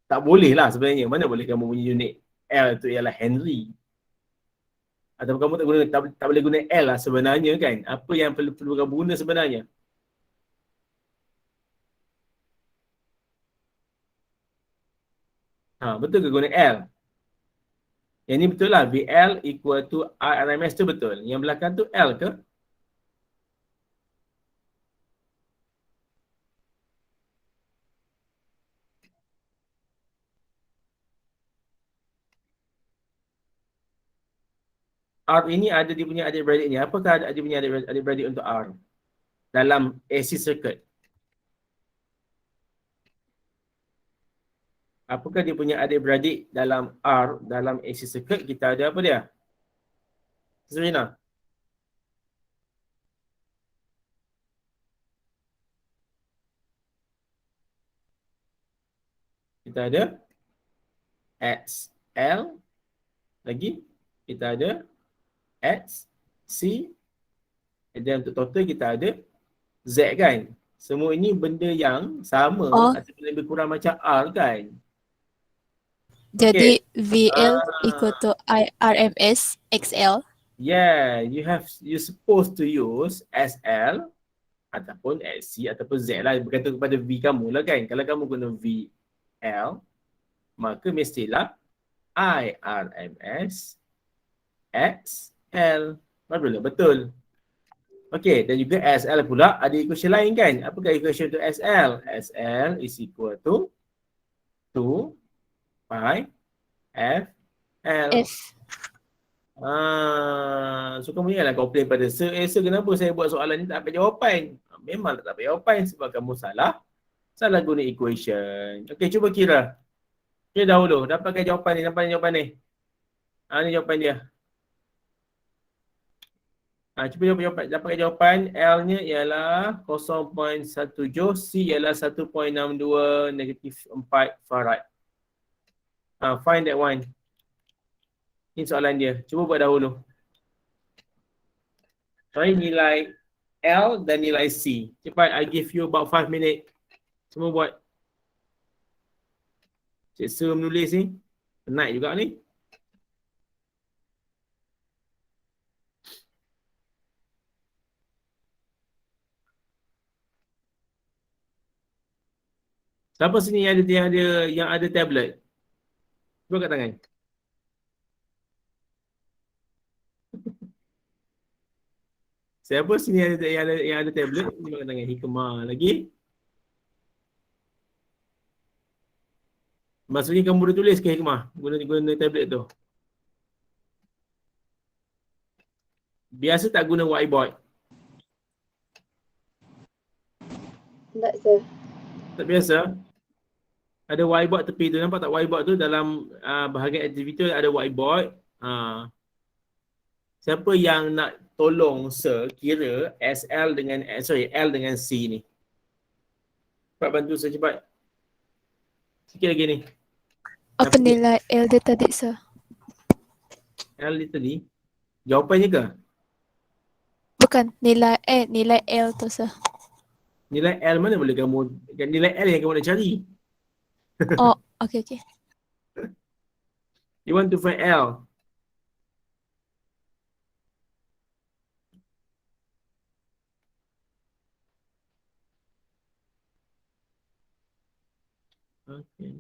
tak boleh lah sebenarnya. Mana boleh kamu punya unit L tu ialah Henry. Ataupun kamu tak boleh guna L lah sebenarnya kan. Apa yang perlu kamu guna sebenarnya? Betul ke guna L? Yang ni betul lah. VL equal to IRMS tu betul. Yang belakang tu L ke? R ini ada dia punya adik-beradik ni. Apakah ada dia punya adik-beradik untuk R? Dalam AC circuit. Apakah dia punya adik-beradik dalam R, dalam AC circuit? Kita ada apa dia? Serena. Kita ada XL. Lagi. Kita ada X, C. Dan untuk total kita ada Z kan? Semua ini benda yang sama ataupun lebih kurang macam R kan? Jadi VL equal to IRMS XL. Yeah, you supposed to use SL ataupun SC ataupun Z lah, bergantung kepada V kamu lah kan. Kalau kamu guna VL, maka mestilah IRMS XL. Betul. Okey, dan juga SL pula ada equation lain kan. Apakah equation untuk SL? SL is equal to 2 pi FL. So kamu janganlah komplain pada sir. Sir kenapa saya buat soalan ni tak dapat jawapan? Memang tak dapat jawapan sebab kamu salah guna equation. Okey, cuba kira. Kira dahulu. Dapatkan jawapan ni. Nampak jawapan ni? Ni jawapan dia. Cuba dapatkan jawapan. L-nya ialah 0.1 joule. C ialah 1.62 negatif 4 farad. Find that one. Ini soalan dia. Cuba buat dahulu. Cari nilai L dan nilai C. Cepat, I give you about 5 minit. Semua buat. Cik Su menulis ni. Penat juga ni. Siapa sini yang ada tablet? Cuba kat tangan. Siapa sini yang ada tablet? Cuba kat tangan. Hikmah lagi. Maksudnya kamu boleh tulis ke Hikmah? Guna tablet tu. Biasa tak guna whiteboard? Tak, sir. Tak biasa? Ada whiteboard tepi tu. Nampak tak whiteboard tu dalam bahagian aktiviti ada whiteboard. Siapa yang nak tolong sir kira L dengan C ni? Cepat bantu saya cepat. Sikit lagi ni. Apa nilai L dia tadi, sir? L ni tadi. Jawapannya ke? Bukan, nilai L tu, sir. Nilai L mana boleh kamu, nilai L yang kamu nak cari. Oh, okay, okay. You want to find L. Okay.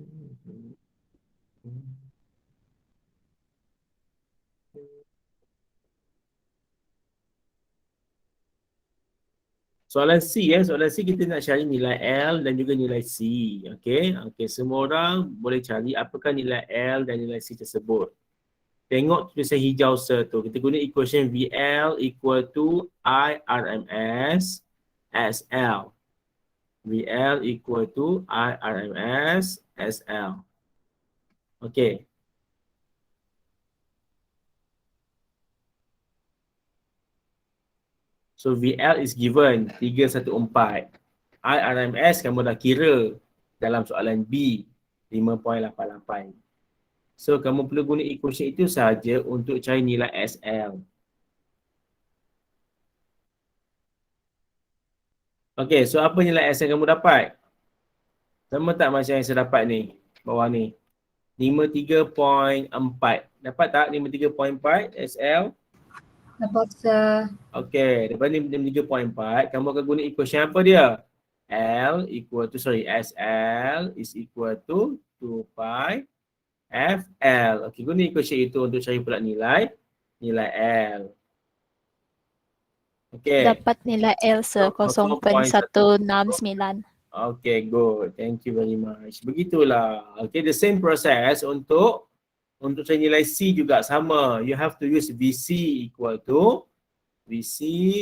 Soalan C soalan C kita nak cari nilai L dan juga nilai C. Okey, okey, semua orang boleh cari apakah nilai L dan nilai C tersebut. Tengok tulisan hijau tu. Kita guna equation VL equal to I RMS SL. VL equal to I RMS SL. Okey. So VL is given 314. IRMS kamu dah kira dalam soalan B 5.88. So kamu perlu guna equation itu sahaja untuk cari nilai SL. Okay, so apa nilai SL kamu dapat? Sama tak macam yang saya dapat ni, bawah ni. 53.4. Dapat tak 53.4 SL? Dapat sir. Okay, daripada 53.4, kamu akan guna equation apa dia? SL is equal to 2 pi FL. Okay, guna equation itu untuk cari pula nilai L. Okay. Dapat nilai L, sir, 0.169. Okay, good. Thank you very much. Begitulah. Okay, the same process untuk cari nilai C juga sama. You have to use VC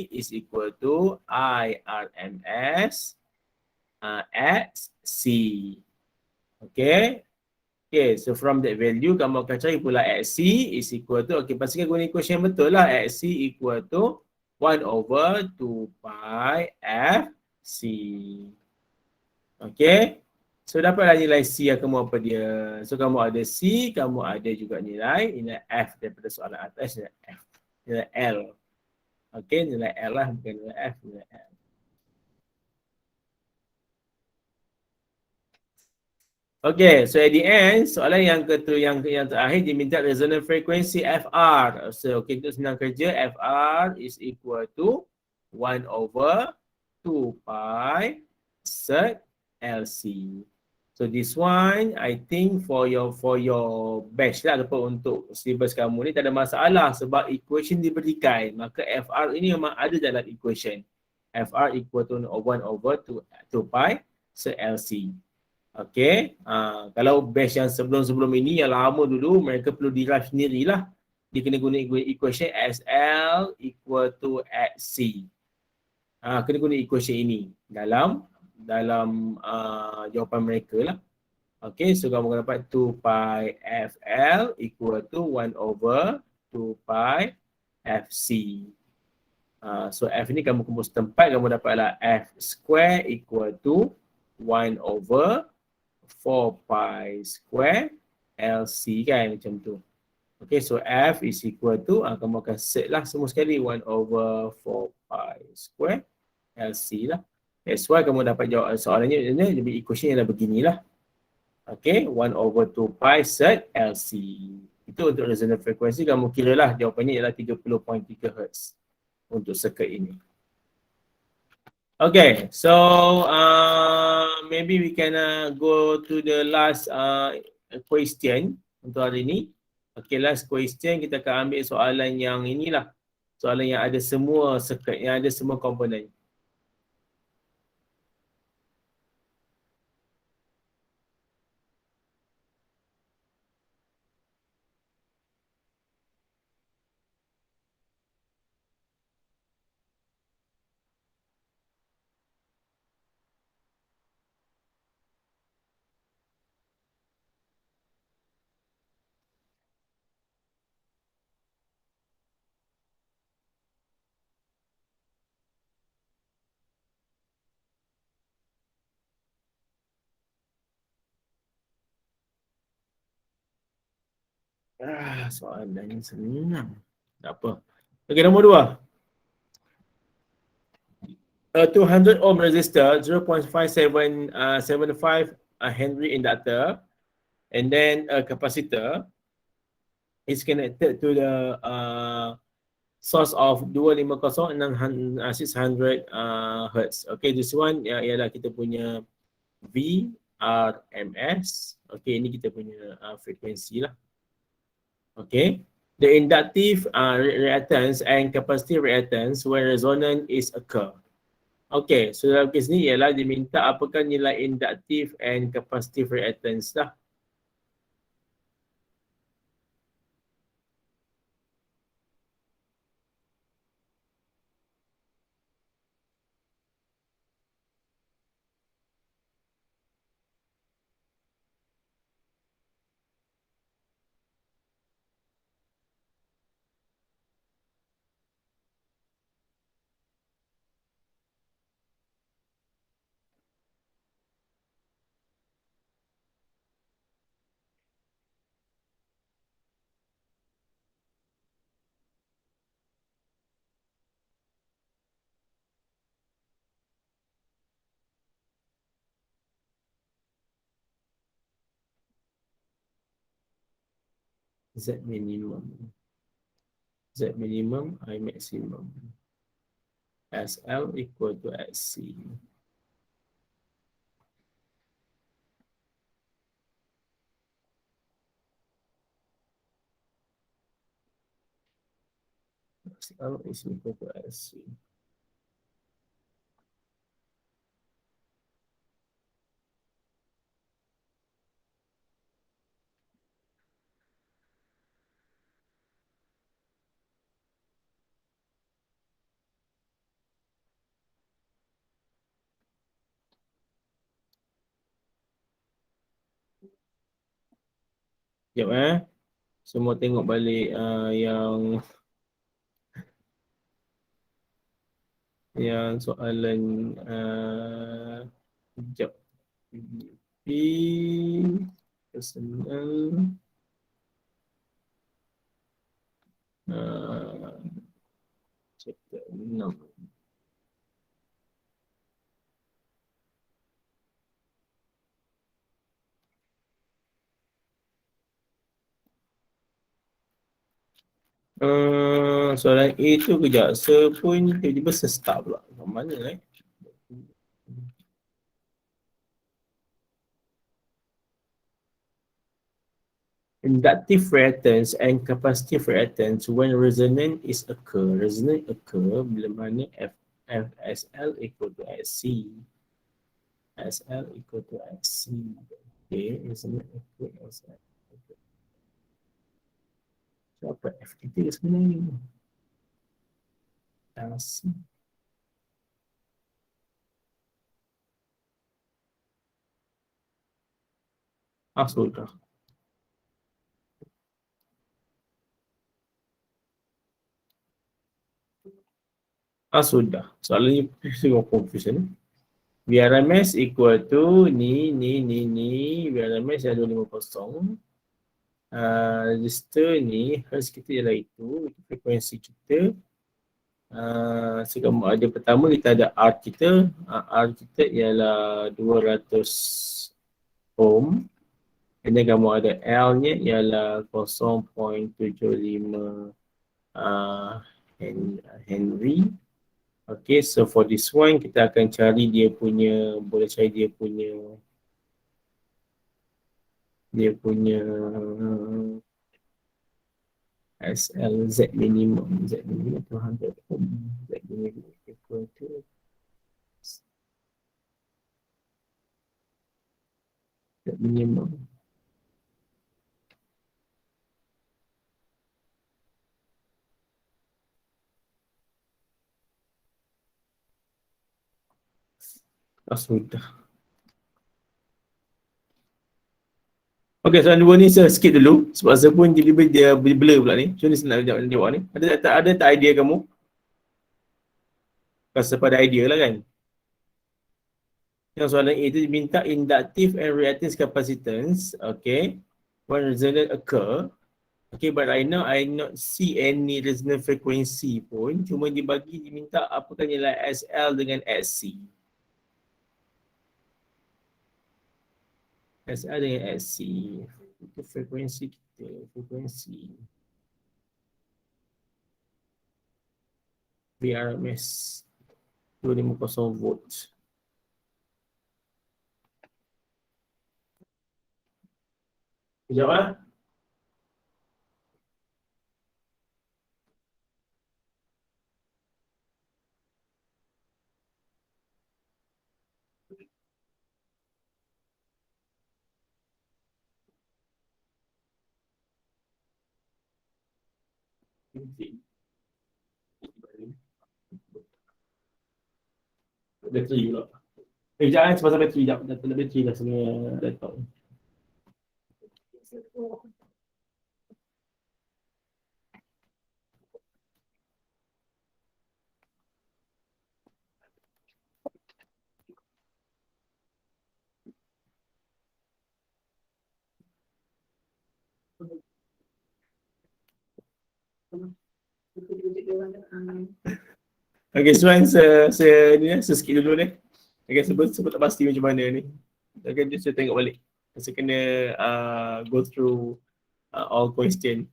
is equal to I RMS X C. Okay. Okay, so from that value, kamu akan cari pula XC is equal to, okay, pastikan guna equation yang betul lah. XC equal to 1 over 2 pi FC. Okay. So dapatlah nilai C yang kamu apa dia. So kamu ada C, kamu ada juga nilai F daripada soalan atas, nilai F. Nilai L. Okay, nilai L lah, bukan nilai F, nilai L. Okay, so at the end, soalan yang terakhir diminta resonant frequency FR. So, okay, untuk senang kerja, FR is equal to 1 over 2 pi sert LC. So this one, I think for your batch lah, ataupun untuk syllabus kamu ni tak ada masalah sebab equation diberikan. Maka FR ini memang ada dalam equation. FR equal to 1 over 2 pi sert LC. Okay, kalau batch yang sebelum-sebelum ini yang lama dulu, mereka perlu derive sendirilah. Dia kena guna equation SL equal to XC. Kena guna equation ini dalam jawapan mereka lah. Okay, so kamu akan dapat 2 pi FL equal to 1 over 2 pi FC. So F ni kamu kumpul setempat, kamu dapatlah F square equal to 1 over 4 pi square LC kan, macam tu. Okay, so F is equal to, kamu akan set lah semua sekali 1 over 4 pi square LC lah. That's why kamu dapat jawab soalannya, jadi equation adalah beginilah. Okay, 1 over 2 pi set LC. Itu untuk resonant frequency, kamu kira lah jawapannya ialah 30.3 Hz untuk circuit ini. Okay, so maybe we can go to the last question untuk hari ini. Okay, last question kita akan ambil soalan yang inilah. Soalan yang ada semua circuit, yang ada semua komponen. Soalan yang senang. Tak apa. Okay, nombor 2. A 200 ohm resistor, 0.5775 Henry inductor, and then a capacitor is connected to the source of 250 600 Hertz. Okay, this one ialah kita punya VRMS. Okay, ini kita punya frekuensi lah. Okay, the inductive reactance and capacitive reactance when resonance is occur. Okay, so dalam kes ni ialah diminta apakah nilai inductive and capacitive reactance lah. Z minimum, Z minimum, I maximum. SL equal to SC. SL is equal to SC. Sekejap semua tengok balik yang soalan sekejap. P personal chapter 6. Soalan A tu kejap, pun tiba-tiba start pula. Mana Inductive reactance and capacitive reactance when resonance is occur. Resonance occur bila mana FSL equal to SC. SL equal to SC. Okay, resonance occur SL. So apa FTT sebenarnya? SC. Sudah. Sudah. Soalannya tengok confusion. VRMS equal to ni. VRMS yang 250. Register ni, Hertz kita ialah itu frekuensi kita. Sekarang ada pertama kita ada R kita. R kita ialah 200 ohm. Dan kamu ada L nya ialah 0.75 Henry. Okay, so for this one kita akan cari dia punya, boleh cari dia punya SL Z minimum 200 ohm. Z minimum equal to Z minimum. Sudah. Okay, soalan dua ni saya skip dulu sebab saya pun dia blur pula ni. Macam ni saya nak jawab ni. Ada tak idea kamu? Rasa pada idea lah kan? Yang soalan A tu minta inductive and reactance capacitance, okay, when resonance occur. Okay, but right now I not see any resonant frequency pun. Cuma diminta apakah nilai SL dengan SC. SL dengan SC. Itu frekuensi kita. Frekuensi. VRMS 250 volt. Sekejap lah. Bateri pula. Jangan pasal bateri sekejap. Dah tak ada bateri dah semua laptop. Okay, Suan, saya skip dulu ni. Okay, sebab tak pasti macam mana ni. Okay, saya tengok balik. Saya kena go through all question.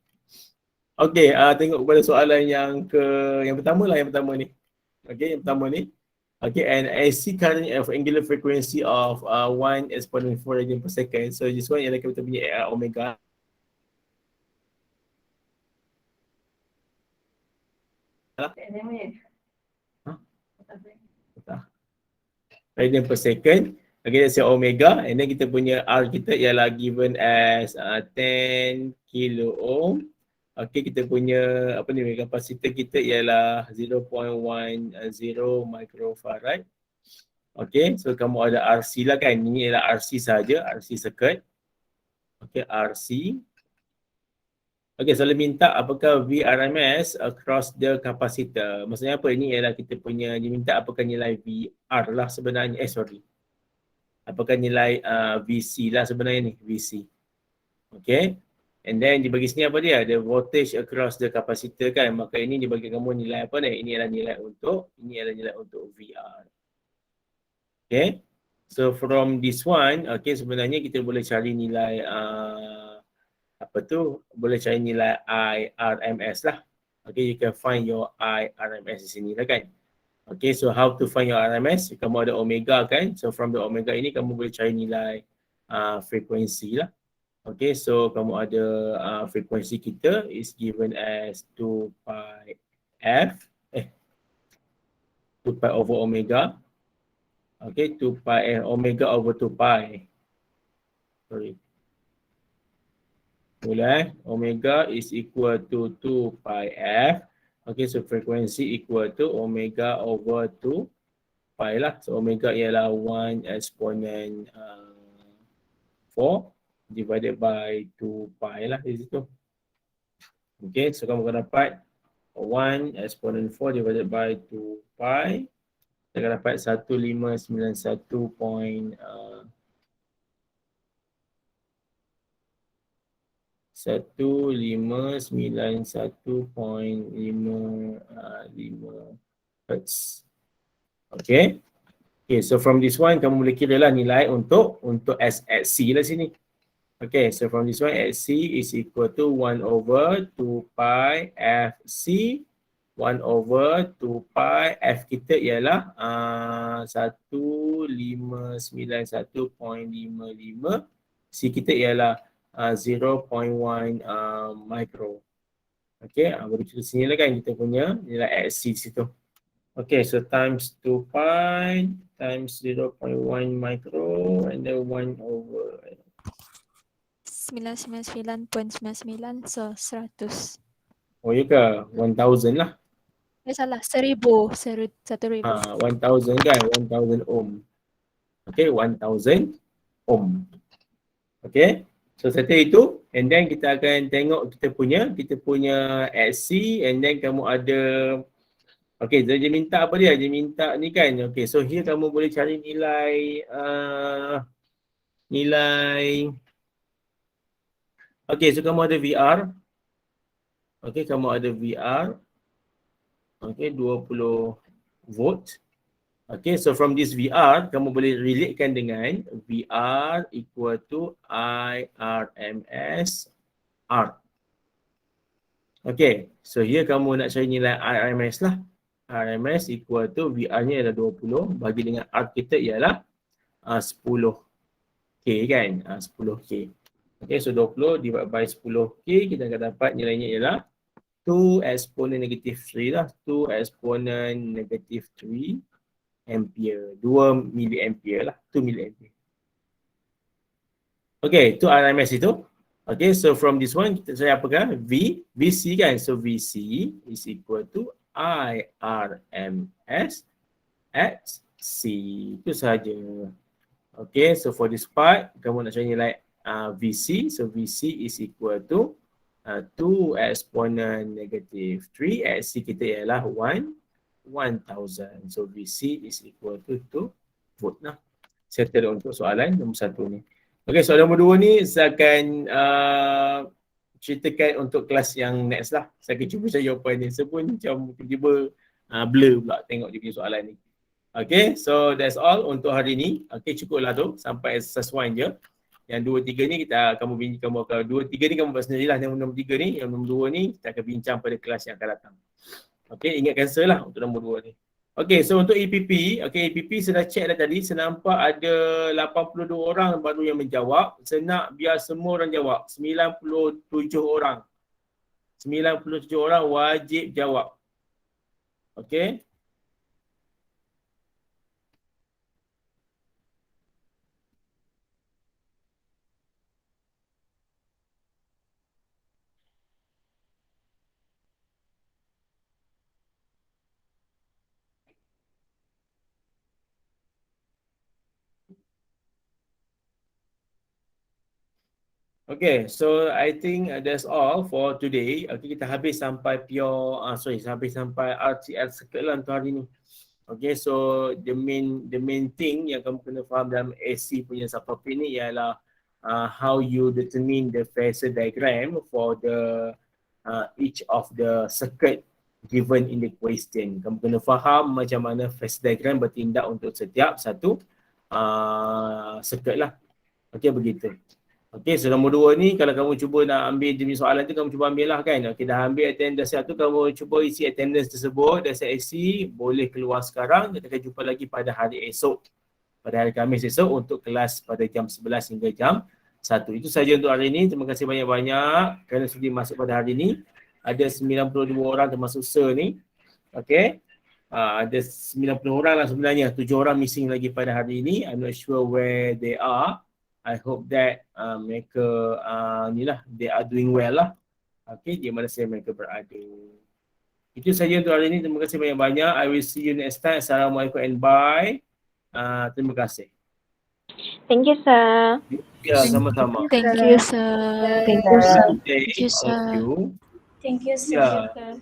Okay, tengok kepada soalan yang pertama lah, yang pertama ni. Okay, yang pertama ni. Okay, and I see current of angular frequency of 1 exponent 4 radian per second. So this one ialah kita punya omega. Radian per second. Okay, that's your omega. And then kita punya R kita ialah given as 10 kilo ohm. Okay, kita punya kapasitor kita ialah 0.10 microfarad. Okay, so kamu ada RC lah kan. Ini ialah RC saja, RC circuit. Okay, RC. Okay, so minta apakah VRMS across the capacitor. Maksudnya apa? Ini ialah kita punya, diminta apakah nilai VR lah sebenarnya. Apakah nilai VC lah sebenarnya ni, VC. Okay. And then dibagi sini apa dia? The voltage across the capacitor kan. Maka ini dibagi kamu nilai apa ni? Ini adalah nilai untuk VR. Okay. So from this one, okay, sebenarnya kita boleh cari nilai boleh cari nilai IRMS lah. Okay, you can find your IRMS di sini lah kan. Okay, so how to find your RMS? Kamu ada omega kan. So from the omega ini kamu boleh cari nilai frekuensi lah. Okay, so kamu ada frekuensi kita is given as 2 pi over omega. Okay, 2 pi omega over 2 pi. Sorry. Boleh, omega is equal to 2 pi f. Okay, so frekuensi equal to omega over 2 pi lah. So omega ialah 1 exponent 4 divided by 2 pi lah di situ. Okay, so kamu akan dapat 1 exponent 4 divided by 2 pi. Kita akan dapat 1591.55 Hertz. Okay. Okay, so from this one kamu boleh kira lah nilai untuk SC lah sini. Okay, so from this one SC is equal to 1 over 2 pi FC. 1 over 2 pi F kita ialah 1591.55. C kita ialah 0.1 micro. Okay, baru kita sini lah kan kita punya nilai SC di situ. Okay, so times 2 pi times 0.1 micro and then 1 over 999.99, so 100. Oh ya ke? 1000 lah. Salah, 1000. 1000. 1000 kan? 1000 ohm. Okay, 1000 ohm. Okay, so setelah itu and then kita akan tengok kita punya SC and then kamu ada. Okay, dia minta apa dia? Dia minta ni kan. Okay, so here kamu boleh cari nilai Okay, so kamu ada VR. Okey, kamu ada VR. Okey, 20 volt. Okey, so from this VR, kamu boleh relatekan dengan VR equal to IRMS R. Okey, so here kamu nak cari nilai IRMS lah. RMS equal to VR-nya adalah 20 bagi dengan R kita ialah 10K kan, 10K. Okay, so 20 divided by 10K, kita akan dapat nilainya ialah 2 exponent negative 3 lah, 2 exponent negative 3 ampere, 2 milliampere lah, 2 milliampere. Okay, itu RMS itu. Okay, so from this one, saya apakah? VC kan, so VC is equal to IRMS at C. Itu sahaja. Okay, so for this part, kamu nak cari nilai VC. So VC is equal to 2 exponent negative 3 at C kita ialah 1000. So VC is equal to 2 volt lah. Settle untuk soalan nombor 1 ni. Okay, soalan nombor 2 ni saya akan ceritakan untuk kelas yang next lah. Saya akan cuba cari jawapan ni. Saya pun macam tiba-tiba blur pula tengok dia punya soalan ni. Okay, so that's all untuk hari ni. Okay, cukuplah tu. Sampai exercise 1 je. Yang 2, 3 ni kamu akan 2, 3 ni kamu buat sendirilah. Yang nombor 3 ni, yang nombor 2 ni kita akan bincang pada kelas yang akan datang. Okay, ingat cancel lah untuk nombor 2 ni. Okay, so untuk EPP, okay, EPP saya dah check dah tadi, saya nampak ada 82 orang baru yang menjawab. Saya nak biar semua orang jawab, 97 orang. 97 orang wajib jawab. Okay. Okay, so I think that's all for today. Okay, kita habis sampai pure, habis sampai RTL circuit lah untuk hari ni. Okay, so the main thing yang kamu kena faham dalam AC punya subtopik ni ialah how you determine the phasor diagram for the each of the circuit given in the question. Kamu kena faham macam mana phasor diagram bertindak untuk setiap satu circuit lah. Okay, begitu. Okay, so nombor 2 ni kalau kamu cuba nak ambil jenis soalan tu, kamu cuba ambil lah kan. Okay, dah ambil attendance tu, kamu cuba isi attendance tersebut, dah saya isi, boleh keluar sekarang. Kita akan jumpa lagi pada hari esok, pada hari Khamis esok untuk kelas pada jam 11 hingga jam 1. Itu saja untuk hari ini. Terima kasih banyak-banyak kerana sudi masuk pada hari ini. Ada 92 orang termasuk Sir ni. Okay. Ada 90 orang lah sebenarnya. 7 orang missing lagi pada hari ini. I'm not sure where they are. I hope that mereka they are doing well lah. Okay, di mana saya mereka berada. Itu saja untuk hari ini. Terima kasih banyak-banyak. I will see you next time. Assalamualaikum and bye. Terima kasih. Thank you, sir. Ya, sama-sama. Thank you, sir. Thank you, sir. Thank you. Thank you, sir. Ya. Sir.